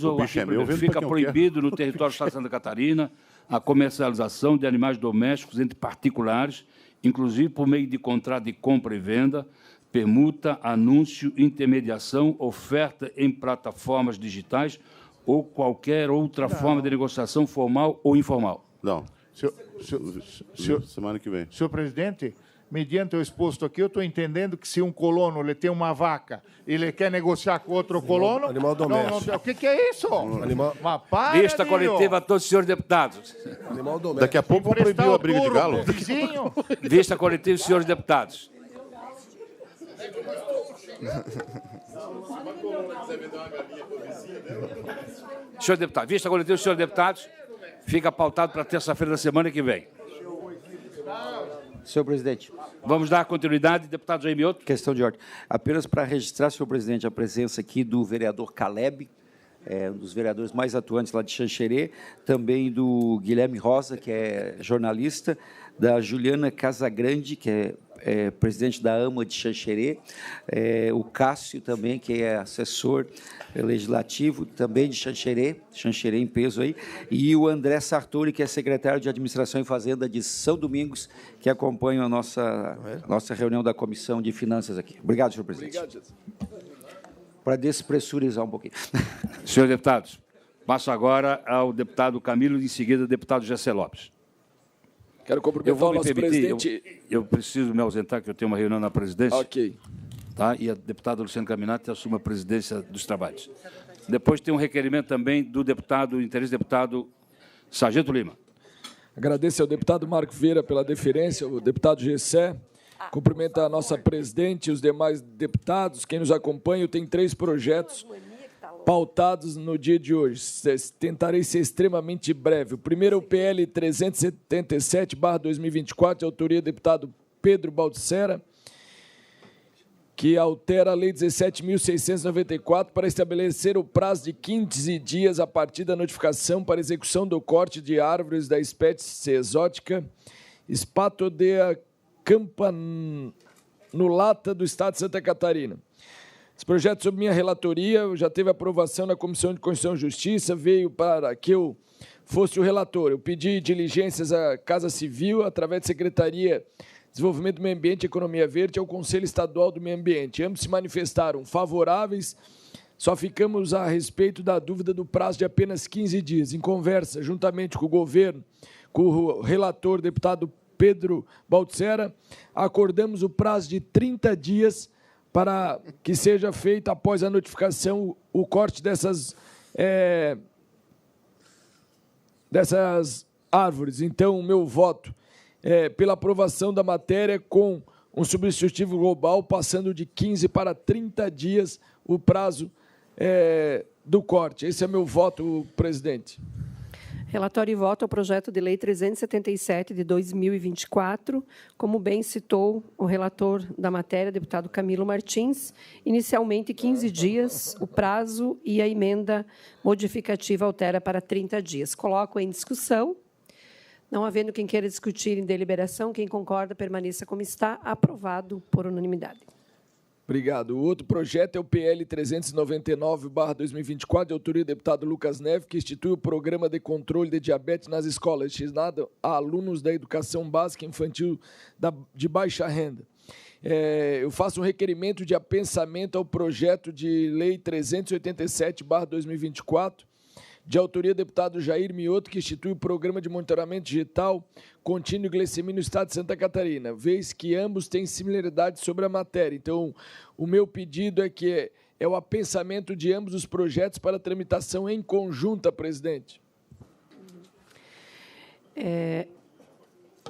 o artigo, fica proibido no território do Estado de Santa Catarina a comercialização de animais domésticos entre particulares, inclusive por meio de contrato de compra e venda, permuta, anúncio, intermediação, oferta em plataformas digitais ou qualquer outra forma de negociação formal ou informal. Não. Semana que vem. Senhor presidente, mediante o exposto aqui, eu estou entendendo que se um colono ele tem uma vaca e ele quer negociar com outro colono... Animal doméstico. O que é isso? Vista coletiva a todos os senhores deputados. Animal doméstico. Daqui a pouco vão proibir a briga de galo. Vizinho. Vista coletiva, senhores deputados. Senhor deputado, vista a coletiva dos senhores deputados, fica pautado para terça-feira da semana que vem. Senhor presidente. Vamos dar continuidade, deputado Jair Mioto. Questão de ordem. Apenas para registrar, senhor presidente, a presença aqui do vereador Caleb, um dos vereadores mais atuantes lá de Xanxerê, também do Guilherme Rosa, que é jornalista, da Juliana Casagrande, que é presidente da AMA de Xanxerê, o Cássio também, que é assessor legislativo, também de Xanxerê em peso aí, e o André Sartori, que é secretário de Administração e Fazenda de São Domingos, que acompanha a nossa reunião da Comissão de Finanças aqui. Obrigado, senhor presidente. Obrigado, Para despressurizar um pouquinho. Senhores deputados, passo agora ao deputado Camilo e, em seguida, ao deputado Gessé Lopes. Quero cumprimentar o nosso presidente. Eu preciso me ausentar, que eu tenho uma reunião na presidência. Ok. Tá? E a deputada Luciana Caminati assume a presidência dos trabalhos. Depois tem um requerimento também do deputado, interesse deputado Sargento Lima. Agradeço ao deputado Marco Vieira pela deferência, ao deputado Gessé. Cumprimento a nossa presidente e os demais deputados. Quem nos acompanha, tem 3 projetos pautados no dia de hoje. Tentarei ser extremamente breve. O primeiro é o PL 377/2024, de autoria do deputado Pedro Baldissera, que altera a Lei 17.694 para estabelecer o prazo de 15 dias a partir da notificação para execução do corte de árvores da espécie exótica Spathodea campanulata do Estado de Santa Catarina. Esse projeto, sob minha relatoria, já teve aprovação na Comissão de Constituição e Justiça, veio para que eu fosse o relator. Eu pedi diligências à Casa Civil, através da Secretaria de Desenvolvimento do Meio Ambiente e Economia Verde, ao Conselho Estadual do Meio Ambiente. Ambos se manifestaram favoráveis, só ficamos a respeito da dúvida do prazo de apenas 15 dias. Em conversa, juntamente com o governo, com o relator, deputado Pedro Baldissera, acordamos o prazo de 30 dias para que seja feito, após a notificação, o corte dessas árvores. Então, o meu voto é pela aprovação da matéria com um substitutivo global, passando de 15 para 30 dias o prazo do corte. Esse é meu voto, presidente. Relatório e voto ao projeto de lei 377 de 2024, como bem citou o relator da matéria, deputado Camilo Martins, inicialmente 15 dias o prazo e a emenda modificativa altera para 30 dias. Coloco em discussão. Não havendo quem queira discutir em deliberação, quem concorda permaneça como está, aprovado por unanimidade. Obrigado. O outro projeto é o PL 399/2024, de autoria do deputado Lucas Neves, que institui o Programa de Controle de Diabetes nas escolas, destinado a alunos da educação básica infantil de baixa renda. Eu faço um requerimento de apensamento ao projeto de lei 387/2024, de autoria do deputado Jair Mioto, que institui o Programa de Monitoramento Digital Contínuo e Glicemia no Estado de Santa Catarina, vez que ambos têm similaridade sobre a matéria. Então, o meu pedido é que é o apensamento de ambos os projetos para tramitação em conjunta, presidente.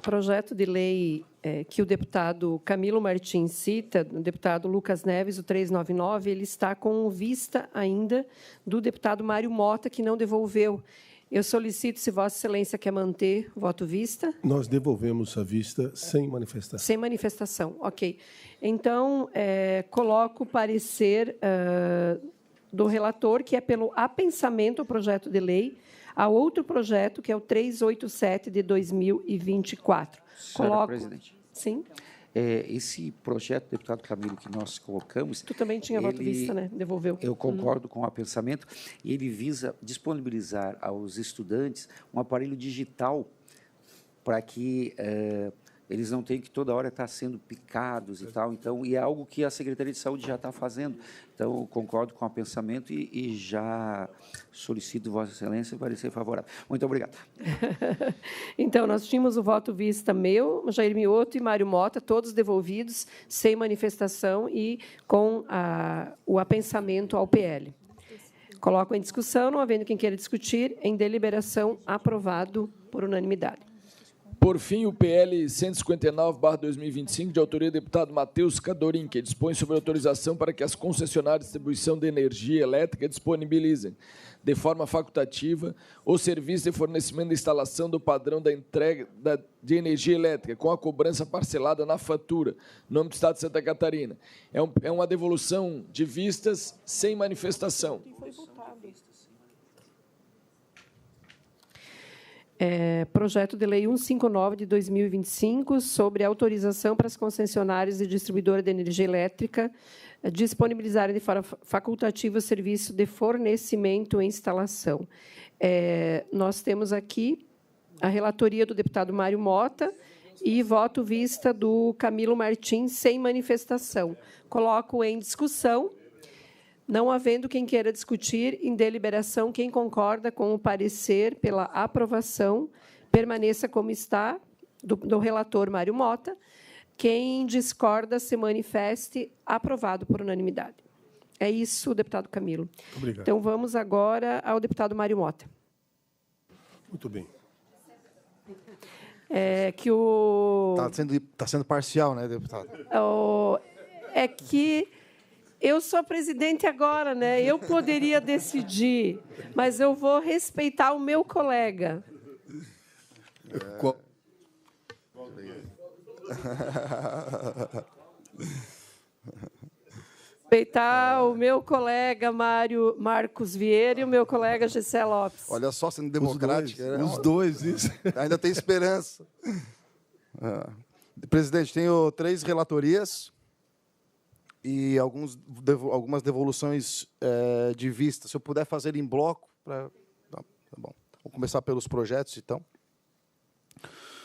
Projeto de lei que o deputado Camilo Martins cita, o deputado Lucas Neves, o 399, ele está com vista ainda do deputado Mário Mota, que não devolveu. Eu solicito, se Vossa Excelência quer manter voto vista. Nós devolvemos a vista sem manifestação. Sem manifestação, ok. Então, coloco o parecer do relator, que é pelo apensamento ao projeto de lei, a outro projeto, que é o 387 de 2024. Senhora presidente. Sim. Esse projeto, deputado Camilo, que nós colocamos... Tu também tinha voto vista, né? Devolveu. Eu concordo com o apensamento. E ele visa disponibilizar aos estudantes um aparelho digital para que eles não tenham que toda hora estar sendo picados e tal. Então, e é algo que a Secretaria de Saúde já está fazendo. Então, eu concordo com o pensamento e já solicito Vossa Excelência parecer favorável. Muito obrigado. Então, nós tínhamos o voto vista meu, Jair Mioto e Mário Mota, todos devolvidos, sem manifestação e com o apensamento ao PL. Coloco em discussão, não havendo quem queira discutir, em deliberação, aprovado por unanimidade. Por fim, o PL 159/2025, de autoria do deputado Matheus Cadorim, que dispõe sobre autorização para que as concessionárias de distribuição de energia elétrica disponibilizem, de forma facultativa, o serviço de fornecimento de instalação do padrão da entrega de energia elétrica, com a cobrança parcelada na fatura, no âmbito do Estado de Santa Catarina. É uma devolução de vistas sem manifestação. Projeto de Lei 159 de 2025 sobre autorização para as concessionárias e distribuidoras de energia elétrica disponibilizarem de forma facultativa o serviço de fornecimento e instalação. Nós temos aqui a relatoria do deputado Mário Mota e voto vista do Camilo Martins sem manifestação. Coloco em discussão. Não havendo quem queira discutir, em deliberação, quem concorda com o parecer pela aprovação, permaneça como está, do relator Mário Mota. Quem discorda, se manifeste. Aprovado por unanimidade. É isso, deputado Camilo. Obrigado. Então, vamos agora ao deputado Mário Mota. Muito bem. Está sendo parcial, né, deputado? É que eu sou presidente agora, né? Eu poderia decidir, mas eu vou respeitar o meu colega. Respeitar o meu colega Marcos Vieira e o meu colega Gessé Lopes. Olha só, sendo democrática. Os dois, isso. Ainda tem esperança. Presidente, tenho 3 relatorias e algumas devoluções de vista. Se eu puder fazer em bloco. Tá bom. Vamos começar pelos projetos, então.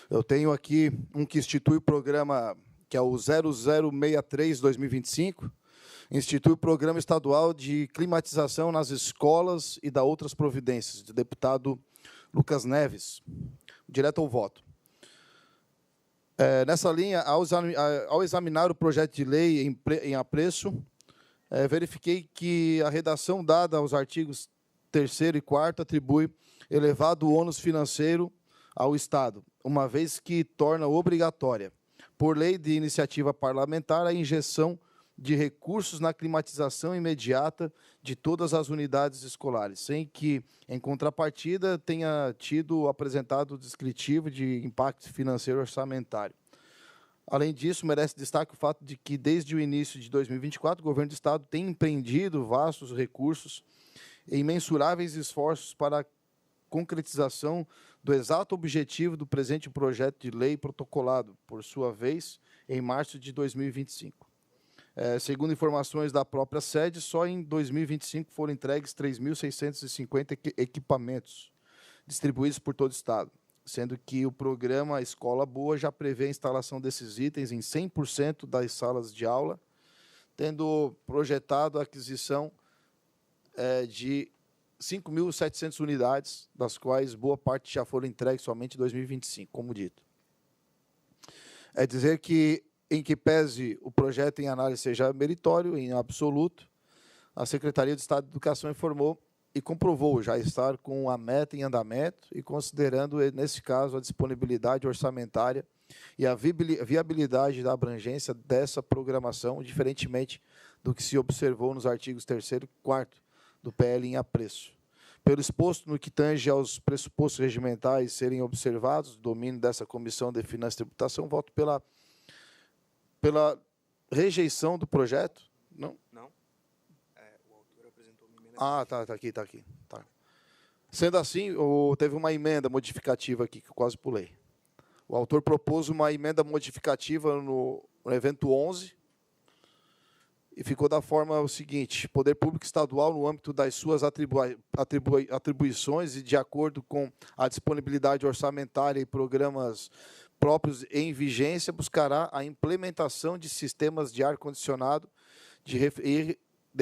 Eu tenho aqui um que institui o programa, que é o 0063-2025, institui o Programa Estadual de Climatização nas Escolas e dá outras providências, do deputado Lucas Neves. Direto ao voto. Nessa linha, ao examinar o projeto de lei em apreço, verifiquei que a redação dada aos artigos 3º e 4º atribui elevado ônus financeiro ao Estado, uma vez que torna obrigatória, por lei de iniciativa parlamentar, a injeção de recursos na climatização imediata de todas as unidades escolares, sem que, em contrapartida, tenha tido apresentado descritivo de impacto financeiro orçamentário. Além disso, merece destaque o fato de que, desde o início de 2024, o governo do Estado tem empreendido vastos recursos e imensuráveis esforços para a concretização do exato objetivo do presente projeto de lei protocolado, por sua vez, em março de 2025. Segundo informações da própria sede, só em 2025 foram entregues 3.650 equipamentos distribuídos por todo o Estado, sendo que o programa Escola Boa já prevê a instalação desses itens em 100% das salas de aula, tendo projetado a aquisição de 5.700 unidades, das quais boa parte já foram entregues somente em 2025, como dito. É dizer que, em que pese o projeto em análise seja meritório, em absoluto, a Secretaria de Estado de Educação informou e comprovou já estar com a meta em andamento e considerando, nesse caso, a disponibilidade orçamentária e a viabilidade da abrangência dessa programação, diferentemente do que se observou nos artigos 3º e 4º do PL em apreço. Pelo exposto no que tange aos pressupostos regimentais serem observados, domínio dessa Comissão de Finanças e Tributação, voto pela rejeição do projeto. Não? Não. O autor apresentou uma emenda. Está aqui. Tá. Sendo assim, teve uma emenda modificativa aqui, que eu quase pulei. O autor propôs uma emenda modificativa no evento 11, e ficou da forma o seguinte: Poder Público Estadual, no âmbito das suas atribuições e de acordo com a disponibilidade orçamentária e programas próprios em vigência, buscará a implementação de sistemas de ar-condicionado, de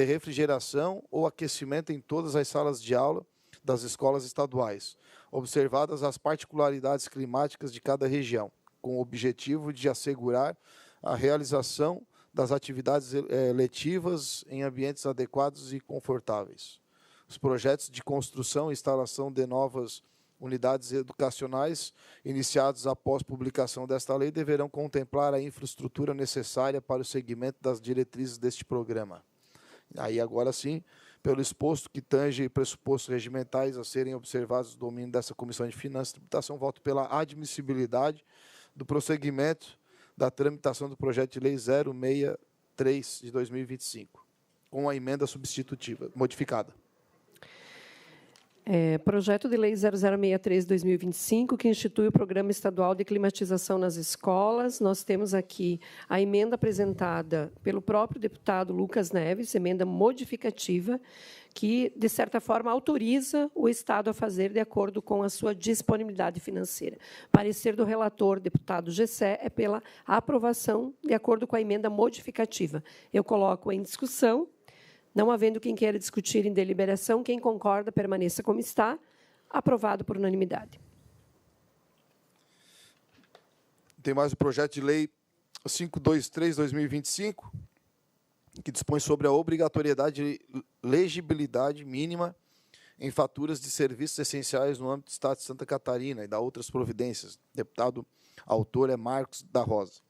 refrigeração ou aquecimento em todas as salas de aula das escolas estaduais, observadas as particularidades climáticas de cada região, com o objetivo de assegurar a realização das atividades letivas em ambientes adequados e confortáveis. Os projetos de construção e instalação de novas unidades educacionais iniciados após publicação desta lei deverão contemplar a infraestrutura necessária para o seguimento das diretrizes deste programa. Aí, agora sim, pelo exposto que tange pressupostos regimentais a serem observados no domínio dessa Comissão de Finanças e Tributação, voto pela admissibilidade do prosseguimento da tramitação do projeto de lei 063 de 2025, com a emenda substitutiva, modificada. Projeto de Lei 0063/2025, que institui o Programa Estadual de Climatização nas Escolas. Nós temos aqui a emenda apresentada pelo próprio deputado Lucas Neves, emenda modificativa, que, de certa forma, autoriza o Estado a fazer de acordo com a sua disponibilidade financeira. Parecer do relator, deputado Gessé, é pela aprovação de acordo com a emenda modificativa. Eu coloco em discussão. Não havendo quem queira discutir em deliberação, quem concorda, permaneça como está. Aprovado por unanimidade. Tem mais o projeto de lei 523/2025, que dispõe sobre a obrigatoriedade de legibilidade mínima em faturas de serviços essenciais no âmbito do Estado de Santa Catarina e da outras providências. Deputado autor é Marcos da Rosa.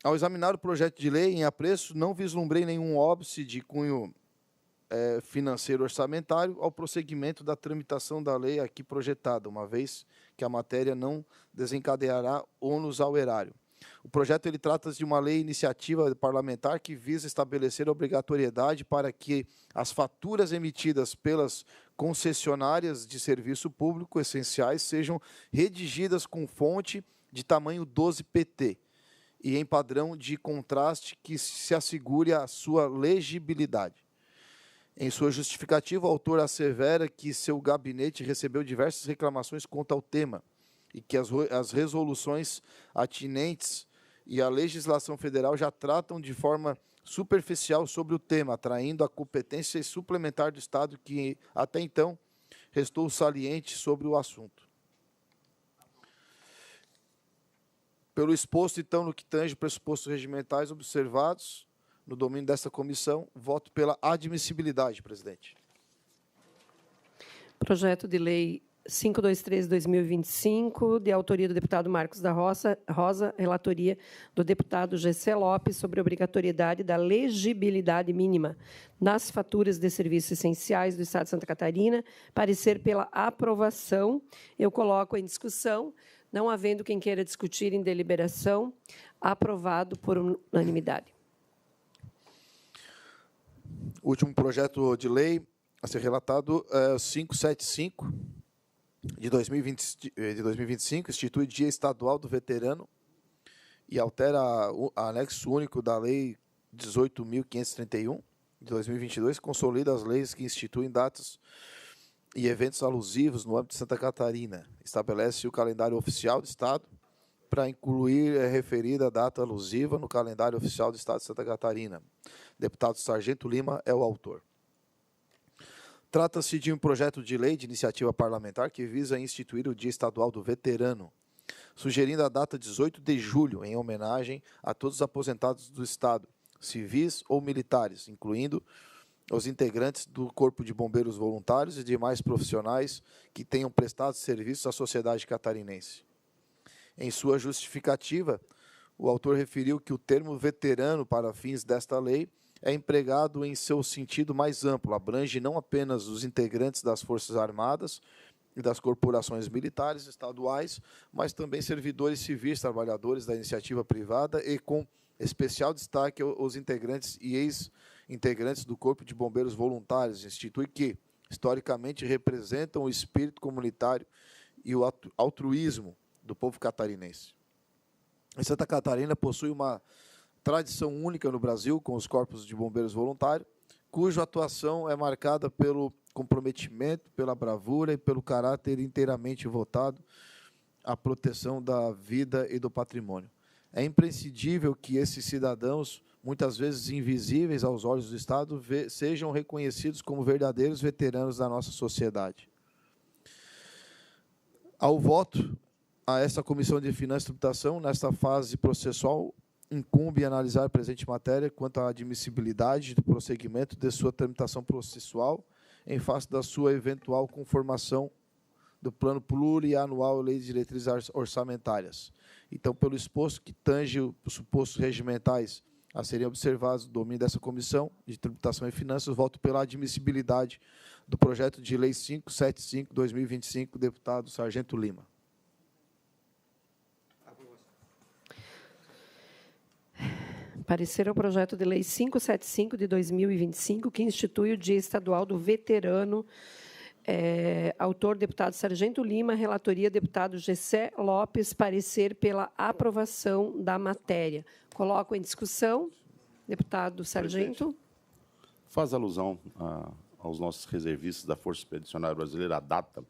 Ao examinar o projeto de lei em apreço, não vislumbrei nenhum óbice de cunho financeiro orçamentário ao prosseguimento da tramitação da lei aqui projetada, uma vez que a matéria não desencadeará ônus ao erário. O projeto ele trata-se de uma lei iniciativa parlamentar que visa estabelecer a obrigatoriedade para que as faturas emitidas pelas concessionárias de serviço público essenciais sejam redigidas com fonte de tamanho 12pt, e em padrão de contraste que se assegure a sua legibilidade. Em sua justificativa, o autor assevera que seu gabinete recebeu diversas reclamações quanto ao tema e que as resoluções atinentes e a legislação federal já tratam de forma superficial sobre o tema, atraindo a competência suplementar do Estado que, até então, restou saliente sobre o assunto. Pelo exposto, então, no que tange pressupostos regimentais observados no domínio desta comissão, voto pela admissibilidade, presidente. Projeto de Lei 523/2025, de autoria do deputado Marcos da Rosa, relatoria do deputado Gessé Lopes sobre a obrigatoriedade da legibilidade mínima nas faturas de serviços essenciais do Estado de Santa Catarina, parecer pela aprovação. Eu coloco em discussão. Não havendo quem queira discutir em deliberação, aprovado por unanimidade. O último projeto de lei a ser relatado é 575 de 2025, institui Dia Estadual do Veterano e altera o anexo único da Lei 18.531 de 2022, consolida as leis que instituem datas e eventos alusivos no âmbito de Santa Catarina. Estabelece o calendário oficial do Estado para incluir a referida data alusiva no calendário oficial do Estado de Santa Catarina. Deputado Sargento Lima é o autor. Trata-se de um projeto de lei de iniciativa parlamentar que visa instituir o Dia Estadual do Veterano, sugerindo a data 18 de julho, em homenagem a todos os aposentados do Estado, civis ou militares, incluindo os integrantes do Corpo de Bombeiros Voluntários e demais profissionais que tenham prestado serviços à sociedade catarinense. Em sua justificativa, o autor referiu que o termo veterano para fins desta lei é empregado em seu sentido mais amplo, abrange não apenas os integrantes das Forças Armadas e das corporações militares estaduais, mas também servidores civis, trabalhadores da iniciativa privada e, com especial destaque, os integrantes e ex-integrantes do Corpo de Bombeiros Voluntários, institui que, historicamente, representam o espírito comunitário e o altruísmo do povo catarinense. Santa Catarina possui uma tradição única no Brasil com os corpos de bombeiros voluntários, cuja atuação é marcada pelo comprometimento, pela bravura e pelo caráter inteiramente votado à proteção da vida e do patrimônio. É imprescindível que esses cidadãos, muitas vezes invisíveis aos olhos do Estado, sejam reconhecidos como verdadeiros veteranos da nossa sociedade. Ao voto a esta Comissão de Finanças e Tributação, nesta fase processual, incumbe analisar a presente matéria quanto à admissibilidade do prosseguimento de sua tramitação processual em face da sua eventual conformação do plano plurianual e lei de diretrizes orçamentárias. Então, pelo exposto que tange os supostos regimentais a serem observados do domínio dessa Comissão de Tributação e Finanças, voto pela admissibilidade do projeto de lei 575/2025, deputado Sargento Lima. Parecer ao projeto de lei 575 de 2025, que institui o Dia Estadual do Veterano. Autor, deputado Sargento Lima. Relatoria, deputado Gessé Lopes. Parecer pela aprovação da matéria. Coloco em discussão. Deputado Sargento. Faz alusão aos nossos reservistas da Força Expedicionária Brasileira, a data,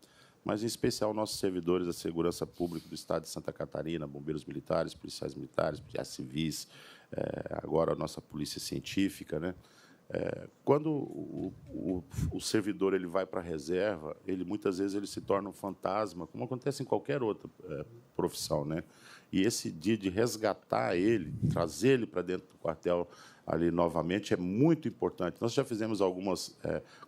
mas, em especial, nossos servidores da Segurança Pública do Estado de Santa Catarina, bombeiros militares, policiais militares, policiais civis, agora a nossa polícia científica, né? Quando o servidor ele vai para a reserva, ele muitas vezes ele se torna um fantasma, como acontece em qualquer outra profissão, né? E esse dia de resgatar ele, trazer ele para dentro do quartel ali novamente é muito importante. Nós já fizemos algumas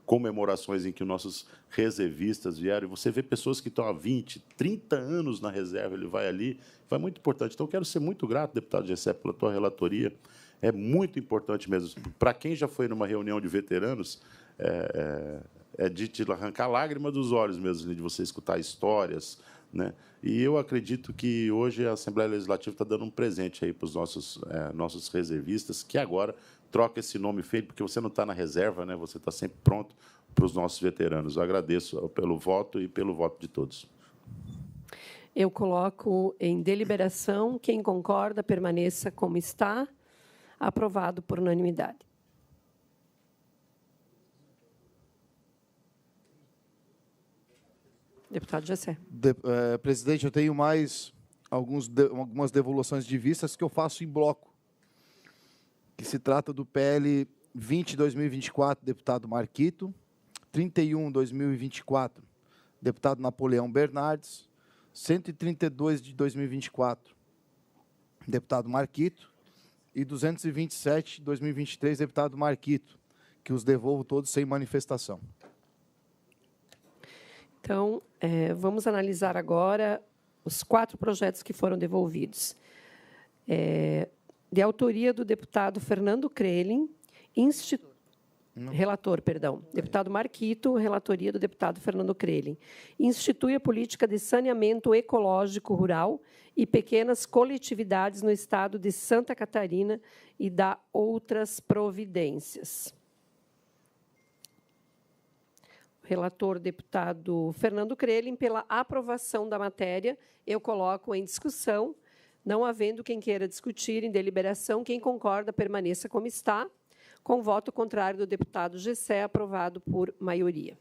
comemorações em que nossos reservistas vieram, e você vê pessoas que estão há 20, 30 anos na reserva, ele vai ali, foi muito importante. Então, eu quero ser muito grato, deputado Gessé, pela tua relatoria. É muito importante mesmo. Para quem já foi numa reunião de veteranos, é de te arrancar lágrima dos olhos mesmo, de você escutar histórias, né? E eu acredito que hoje a Assembleia Legislativa está dando um presente aí para os nossos reservistas, que agora troca esse nome feio, porque você não está na reserva, né? Você está sempre pronto para os nossos veteranos. Eu agradeço pelo voto e pelo voto de todos. Eu coloco em deliberação. Quem concorda, permaneça como está. Aprovado por unanimidade. Deputado Gessé. Presidente, eu tenho mais algumas devoluções de vistas que eu faço em bloco, que se trata do PL 20/2024, deputado Marquito, 31/2024, deputado Napoleão Bernardes, 132 de 2024, deputado Marquito, e 227 de 2023, deputado Marquito, que os devolvo todos sem manifestação. Então, vamos analisar agora os 4 projetos que foram devolvidos. De autoria do deputado Fernando Crelin, relator, perdão, deputado Marquito, relatoria do deputado Fernando Crelin. Institui a política de saneamento ecológico rural e pequenas coletividades no estado de Santa Catarina e dá outras providências. Relator, deputado Fernando Crelin, pela aprovação da matéria, eu coloco em discussão. Não havendo quem queira discutir em deliberação, quem concorda, permaneça como está. Com voto contrário do deputado Gessé, aprovado por maioria.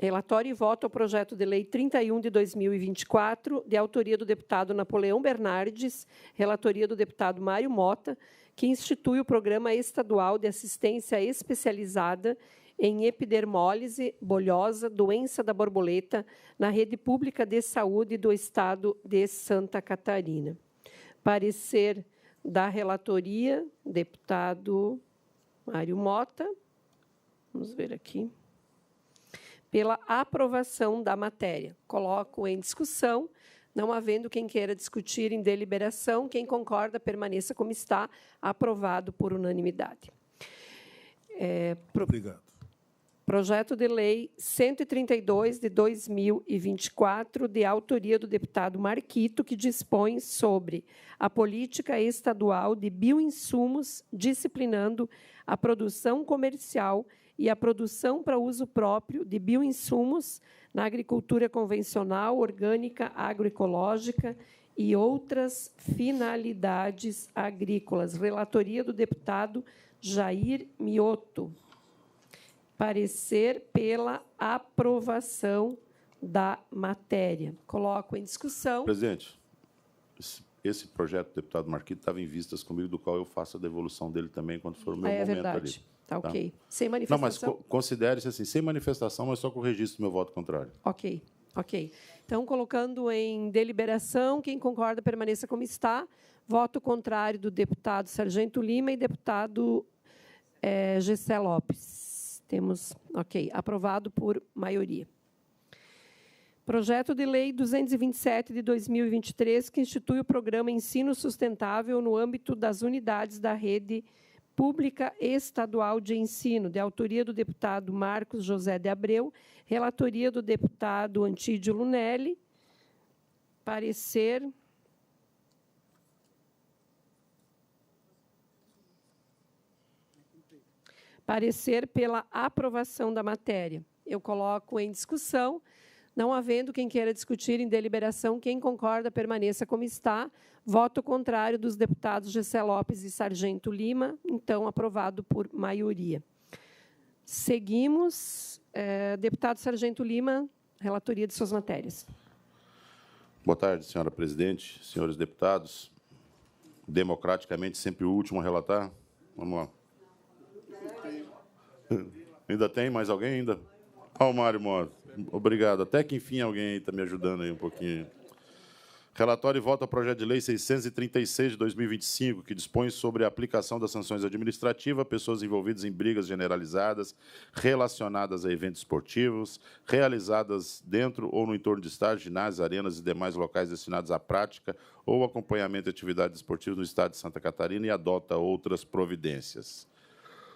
Relatório e voto ao projeto de lei 31 de 2024, de autoria do deputado Napoleão Bernardes, relatoria do deputado Mário Mota, que institui o Programa Estadual de Assistência Especializada em Epidermólise bolhosa, doença da borboleta, na rede pública de saúde do Estado de Santa Catarina. Parecer da relatoria, deputado Mário Mota. Vamos ver aqui. Pela aprovação da matéria. Coloco em discussão. Não havendo quem queira discutir em deliberação, quem concorda, permaneça como está. Aprovado por unanimidade. Obrigado. Projeto de lei 132 de 2024, de autoria do deputado Marquito, que dispõe sobre a política estadual de bioinsumos, disciplinando a produção comercial e a produção para uso próprio de bioinsumos na agricultura convencional, orgânica, agroecológica e outras finalidades agrícolas. Relatoria do deputado Jair Mioto. Parecer pela aprovação da matéria. Coloco em discussão. Presidente, esse projeto do deputado Marquito estava em vistas comigo, do qual eu faço a devolução dele também quando for o meu momento verdade. ali. Tá ok. Sem manifestação? Não, mas considere-se assim, sem manifestação, mas só com o registro do meu voto contrário. Ok, ok. Então, colocando em deliberação, quem concorda, permaneça como está. Voto contrário do deputado Sargento Lima e deputado Gessé Lopes. Temos, ok, aprovado por maioria. Projeto de Lei 227 de 2023, que institui o Programa Ensino Sustentável no âmbito das unidades da rede pública estadual de ensino, de autoria do deputado Marcos José de Abreu, relatoria do deputado Antídio Lunelli, parecer pela aprovação da matéria. Eu coloco em discussão. Não havendo quem queira discutir em deliberação, quem concorda, permaneça como está. Voto contrário dos deputados Gessé Lopes e Sargento Lima, então aprovado por maioria. Seguimos. Deputado Sargento Lima, relatoria de suas matérias. Boa tarde, senhora presidente, senhores deputados. Democraticamente, sempre o último a relatar. Vamos lá. Ainda tem mais alguém? Ainda? Ó, o Mário Mota. Obrigado. Até que, enfim, alguém está me ajudando aí um pouquinho. Relatório e voto ao projeto de lei 636 de 2025, que dispõe sobre a aplicação das sanções administrativas a pessoas envolvidas em brigas generalizadas relacionadas a eventos esportivos, realizadas dentro ou no entorno de estádios, ginásios, arenas e demais locais destinados à prática ou acompanhamento de atividades esportivas no estado de Santa Catarina e adota outras providências.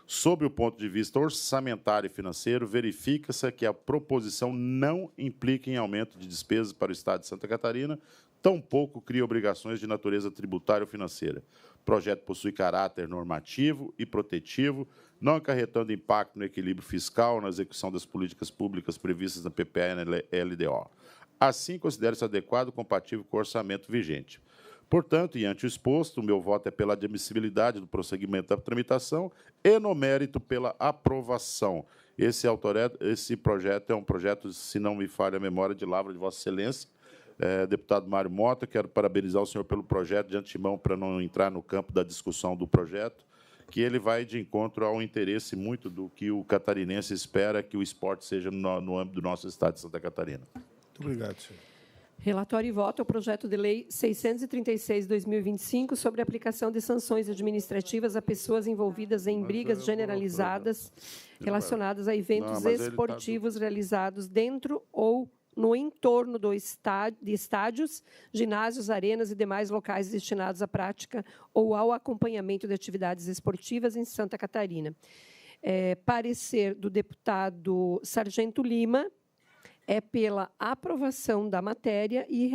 Sob o ponto de vista orçamentário e financeiro, verifica-se que a proposição não implica em aumento de despesas para o Estado de Santa Catarina, tampouco cria obrigações de natureza tributária ou financeira. O projeto possui caráter normativo e protetivo, não acarretando impacto no equilíbrio fiscal na execução das políticas públicas previstas na PPA-LDO. Assim, considera-se adequado e compatível com o orçamento vigente. Portanto, e ante o exposto, o meu voto é pela admissibilidade do prosseguimento da tramitação e, no mérito, pela aprovação. Esse projeto é um projeto, se não me falha a memória, de lavra de Vossa Excelência. Deputado Mário Mota, quero parabenizar o senhor pelo projeto de antemão, para não entrar no campo da discussão do projeto, que ele vai de encontro ao interesse muito do que o catarinense espera que o esporte seja no âmbito do nosso Estado de Santa Catarina. Muito obrigado, senhor. Relatório e voto ao projeto de lei 636 de 2025 sobre a aplicação de sanções administrativas a pessoas envolvidas em brigas generalizadas relacionadas a eventos esportivos realizados dentro ou no entorno de estádios, ginásios, arenas e demais locais destinados à prática ou ao acompanhamento de atividades esportivas em Santa Catarina. Parecer do deputado Sargento Lima é pela aprovação da matéria e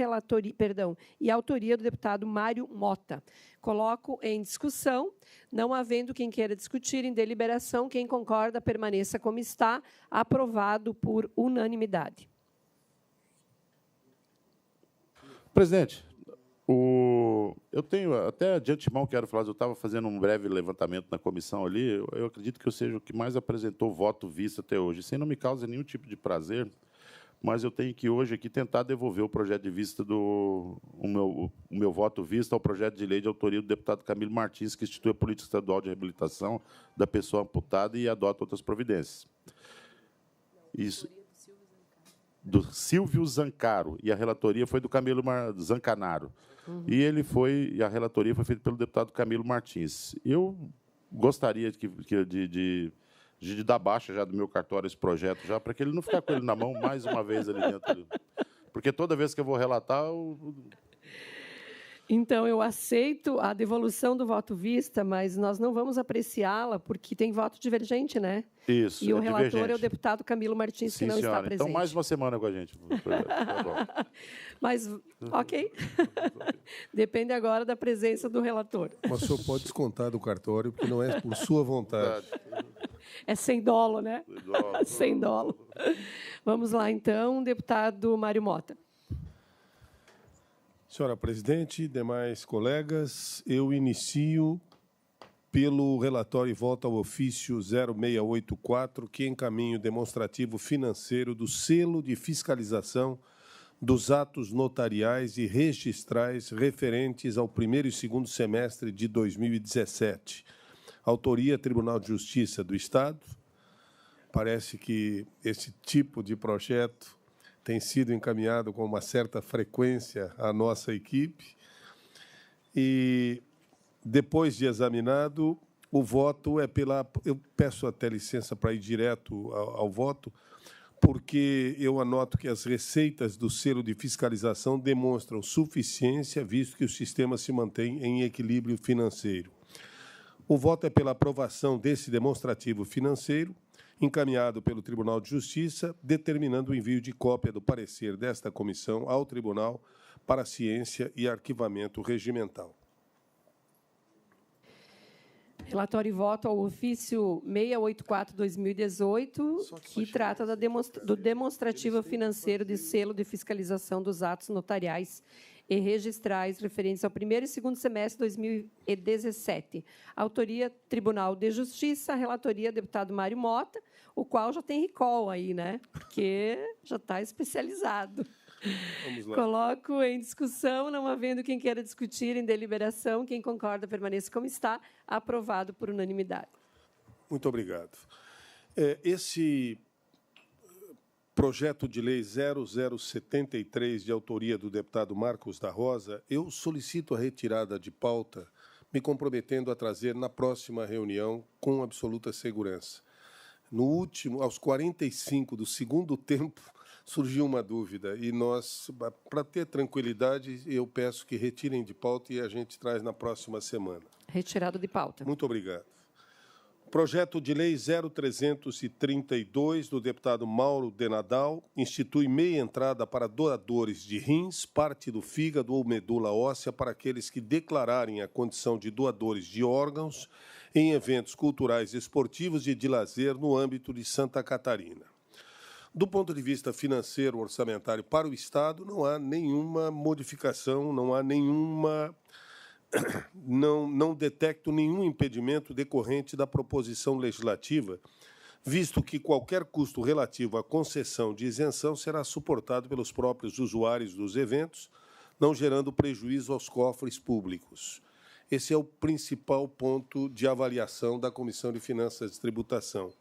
autoria do deputado Mário Mota. Coloco em discussão, não havendo quem queira discutir em deliberação, quem concorda, permaneça como está, aprovado por unanimidade. Presidente, eu tenho, até de antemão quero falar, eu estava fazendo um breve levantamento na comissão ali, eu acredito que eu seja o que mais apresentou voto visto até hoje, sem não me causa nenhum tipo de prazer, mas eu tenho que hoje aqui tentar devolver o projeto de vista o meu voto visto ao projeto de lei de autoria do deputado Camilo Martins, que institui a política estadual de reabilitação da pessoa amputada e adota outras providências. Isso. Do Silvio Zancaro, e a relatoria foi do Camilo Zancanaro. E a relatoria foi feita pelo deputado Camilo Martins. Eu gostaria de dar baixa já do meu cartório esse projeto, já, para que ele não ficar com ele na mão mais uma vez ali dentro. Porque toda vez que eu vou relatar... Então, eu aceito a devolução do voto vista, mas nós não vamos apreciá-la, porque tem voto divergente, né? Isso, e o relator é o deputado Camilo Martins, sim, que não senhora. está presente. Então, mais uma semana com a gente. Mas, ok. Depende agora da presença do relator. Mas o senhor pode descontar do cartório, porque não é por sua vontade. É sem dolo, né? Sem dolo. Vamos lá, então, deputado Mário Mota. Senhora presidente, demais colegas, eu inicio pelo relatório e voto ao ofício 0684, que encaminha o demonstrativo financeiro do selo de fiscalização dos atos notariais e registrais referentes ao primeiro e segundo semestre de 2017. Autoria Tribunal de Justiça do Estado. Parece que esse tipo de projeto tem sido encaminhado com uma certa frequência à nossa equipe. E, depois de examinado, o voto é pela... Eu peço até licença para ir direto ao voto, porque eu anoto que as receitas do selo de fiscalização demonstram suficiência, visto que o sistema se mantém em equilíbrio financeiro. O voto é pela aprovação desse demonstrativo financeiro, encaminhado pelo Tribunal de Justiça, determinando o envio de cópia do parecer desta comissão ao Tribunal para Ciência e Arquivamento Regimental. Relatório e voto ao ofício 684/2018, que trata do demonstrativo financeiro de selo de fiscalização dos atos notariais e registrais referentes ao primeiro e segundo semestre de 2017. Autoria, Tribunal de Justiça. Relatoria, deputado Mário Mota, o qual já tem recall aí, né? Porque já está especializado. Vamos lá. Coloco em discussão, não havendo quem queira discutir em deliberação. Quem concorda, permaneça como está. Aprovado por unanimidade. Muito obrigado. Esse projeto de lei 0073, de autoria do deputado Marcos da Rosa, eu solicito a retirada de pauta, me comprometendo a trazer na próxima reunião com absoluta segurança. No último, aos 45 do segundo tempo, surgiu uma dúvida e nós, para ter tranquilidade, eu peço que retirem de pauta e a gente traz na próxima semana. Retirado de pauta. Muito obrigado. Projeto de lei 0332, do deputado Mauro de Nadal, institui meia entrada para doadores de rins, parte do fígado ou medula óssea para aqueles que declararem a condição de doadores de órgãos em eventos culturais, esportivos e de lazer no âmbito de Santa Catarina. Do ponto de vista financeiro, orçamentário para o Estado, não há nenhuma modificação, não há nenhuma... Não detecto nenhum impedimento decorrente da proposição legislativa, visto que qualquer custo relativo à concessão de isenção será suportado pelos próprios usuários dos eventos, não gerando prejuízo aos cofres públicos. Esse é o principal ponto de avaliação da Comissão de Finanças e Tributação.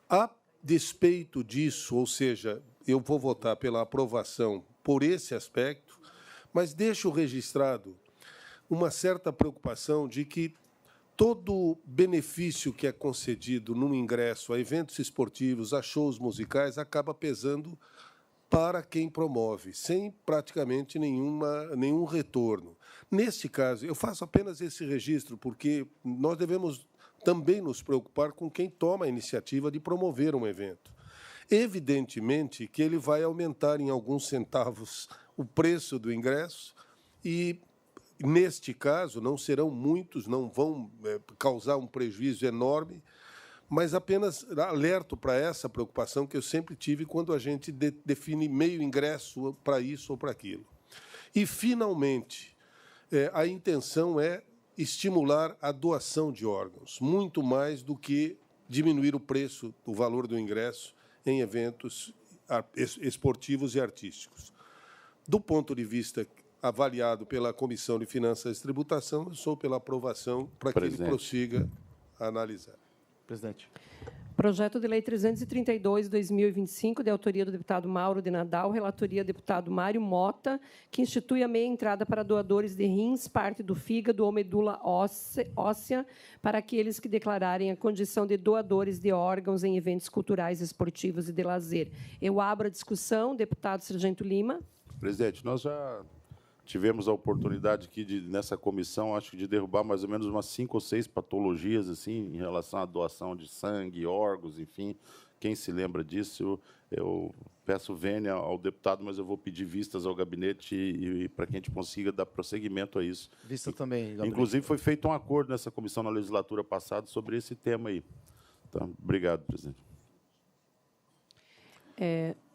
A despeito disso, ou seja, eu vou votar pela aprovação por esse aspecto, mas deixo registrado uma certa preocupação de que todo benefício que é concedido no ingresso a eventos esportivos, a shows musicais, acaba pesando para quem promove, sem praticamente nenhum retorno. Neste caso, eu faço apenas esse registro, porque nós devemos também nos preocupar com quem toma a iniciativa de promover um evento. Evidentemente que ele vai aumentar em alguns centavos o preço do ingresso e, neste caso, não serão muitos, não vão causar um prejuízo enorme, mas apenas alerto para essa preocupação que eu sempre tive quando a gente define meio ingresso para isso ou para aquilo. E, finalmente, a intenção é estimular a doação de órgãos, muito mais do que diminuir o preço, o valor do ingresso em eventos esportivos e artísticos. Do ponto de vista avaliado pela Comissão de Finanças e Tributação, eu sou pela aprovação para que ele prossiga a analisar. Presidente. Projeto de Lei 332/2025, de autoria do deputado Mauro de Nadal, relatoria do deputado Mário Mota, que institui a meia entrada para doadores de rins, parte do fígado ou medula óssea para aqueles que declararem a condição de doadores de órgãos em eventos culturais, esportivos e de lazer. Eu abro a discussão. Deputado Sargento Lima. Presidente, nós já tivemos a oportunidade aqui, nessa comissão, acho que de derrubar mais ou menos umas 5 ou 6 patologias assim, em relação à doação de sangue, órgãos, enfim. Quem se lembra disso, eu peço vênia ao deputado, mas eu vou pedir vistas ao gabinete e para que a gente consiga dar prosseguimento a isso. Vista também. Inclusive, foi feito um acordo nessa comissão na legislatura passada sobre esse tema aí. Então, obrigado, presidente.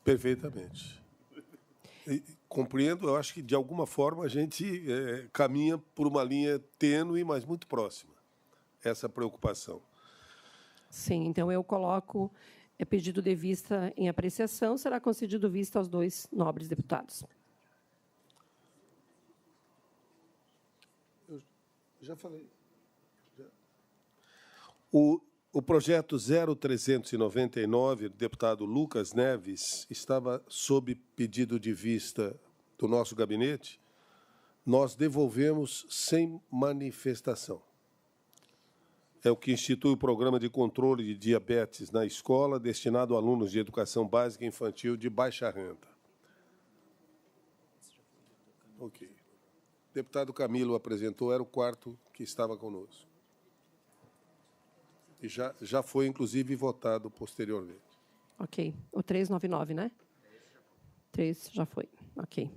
Perfeitamente. Compreendo, eu acho que, de alguma forma, a gente caminha por uma linha tênue, mas muito próxima, essa preocupação. Sim, então eu coloco pedido de vista em apreciação. Será concedido vista aos dois nobres deputados. Eu já falei. O projeto 0399, do deputado Lucas Neves, estava sob pedido de vista do nosso gabinete. Nós devolvemos sem manifestação. é o que institui o Programa de Controle de Diabetes na Escola, destinado a alunos de educação básica e infantil de baixa renda. Ok. O deputado Camilo apresentou, era o quarto que estava conosco. E já foi, inclusive, votado posteriormente. Ok. O 399, né? 3 já foi. Ok.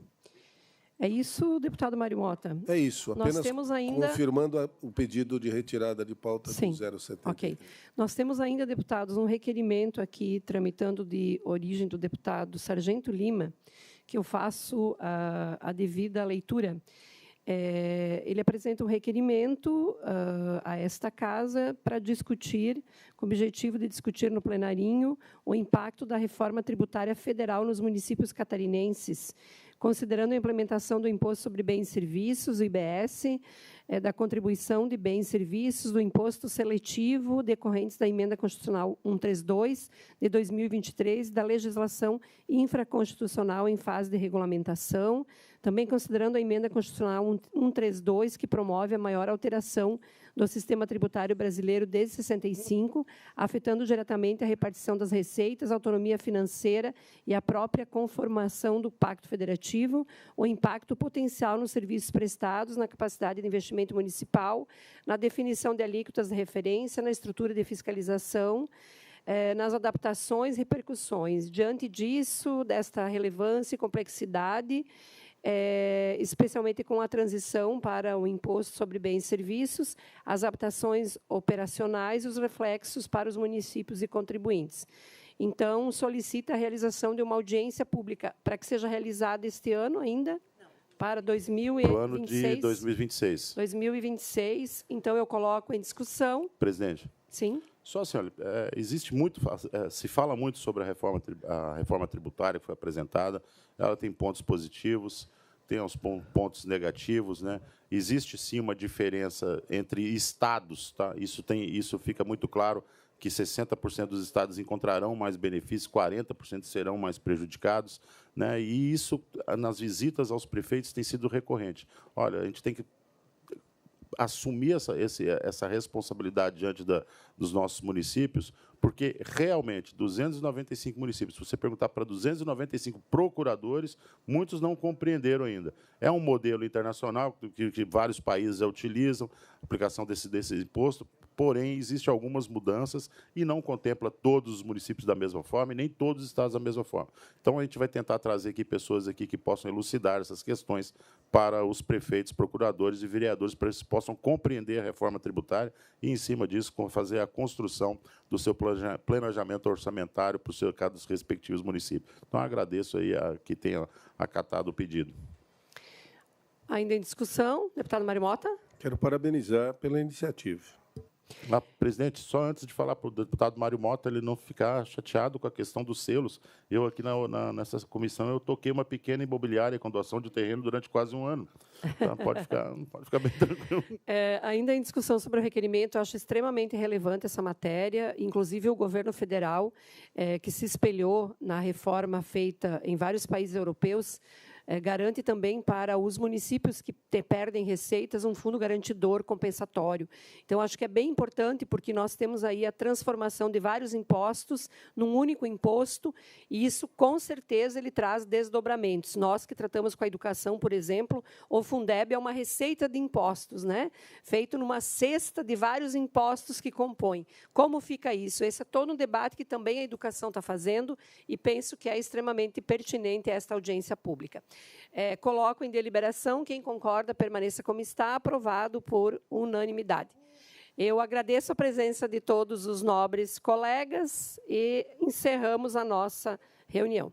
É isso, deputado Mário Mota? É isso, apenas nós temos ainda... confirmando o pedido de retirada de pauta Sim. do 070. Ok. Nós temos ainda, deputados, um requerimento aqui, tramitando de origem do deputado Sargento Lima, que eu faço a devida leitura. Ele apresenta um requerimento a esta Casa para discutir, com o objetivo de discutir no plenarinho, o impacto da reforma tributária federal nos municípios catarinenses, considerando a implementação do Imposto sobre Bens e Serviços, o IBS, da contribuição de bens e serviços, do imposto seletivo decorrentes da Emenda Constitucional 132, de 2023, da legislação infraconstitucional em fase de regulamentação, também considerando a Emenda Constitucional 132, que promove a maior alteração do sistema tributário brasileiro desde 65, afetando diretamente a repartição das receitas, a autonomia financeira e a própria conformação do Pacto Federativo, o impacto potencial nos serviços prestados, na capacidade de investimento municipal, na definição de alíquotas de referência, na estrutura de fiscalização, nas adaptações e repercussões. Diante disso, desta relevância e complexidade, especialmente com a transição para o imposto sobre bens e serviços, as adaptações operacionais e os reflexos para os municípios e contribuintes. Então, solicita a realização de uma audiência pública para que seja realizada este ano ainda, para 2026. Para o ano de 2026. 2026. Então, eu coloco em discussão. Presidente. Sim. Só assim, olha, existe muito, se fala muito sobre a reforma tributária que foi apresentada. Ela tem pontos positivos, tem os pontos negativos, né? Existe sim uma diferença entre estados, tá? Isso fica muito claro que 60% dos estados encontrarão mais benefícios, 40% serão mais prejudicados, né? E isso nas visitas aos prefeitos tem sido recorrente. Olha, a gente tem que assumir essa responsabilidade diante dos nossos municípios, porque realmente 295 municípios, se você perguntar para 295 procuradores, muitos não compreenderam ainda. É um modelo internacional que vários países utilizam, a aplicação desse imposto, porém, existem algumas mudanças e não contempla todos os municípios da mesma forma e nem todos os estados da mesma forma. Então, a gente vai tentar trazer aqui pessoas aqui que possam elucidar essas questões para os prefeitos, procuradores e vereadores, para que eles possam compreender a reforma tributária e, em cima disso, fazer a construção do seu planejamento orçamentário para os respectivos municípios. Então, agradeço aí a que tenha acatado o pedido. Ainda em discussão, deputado Mário Mota. Quero parabenizar pela iniciativa. Presidente, só antes de falar para o deputado Mário Mota ele não ficar chateado com a questão dos selos, eu aqui nessa comissão eu toquei uma pequena imobiliária com doação de terreno durante quase um ano. Então, pode ficar bem tranquilo. Ainda em discussão sobre o requerimento, eu acho extremamente relevante essa matéria, inclusive o governo federal, que se espelhou na reforma feita em vários países europeus, garante também para os municípios que perdem receitas um fundo garantidor compensatório. Então, acho que é bem importante, porque nós temos aí a transformação de vários impostos num único imposto, e isso, com certeza, ele traz desdobramentos. Nós que tratamos com a educação, por exemplo, o Fundeb é uma receita de impostos, né? Feito numa cesta de vários impostos que compõem. Como fica isso? Esse é todo um debate que também a educação está fazendo, e penso que é extremamente pertinente esta audiência pública. Coloco em deliberação. Quem concorda, permaneça como está. Aprovado por unanimidade. Eu agradeço a presença de todos os nobres colegas e encerramos a nossa reunião.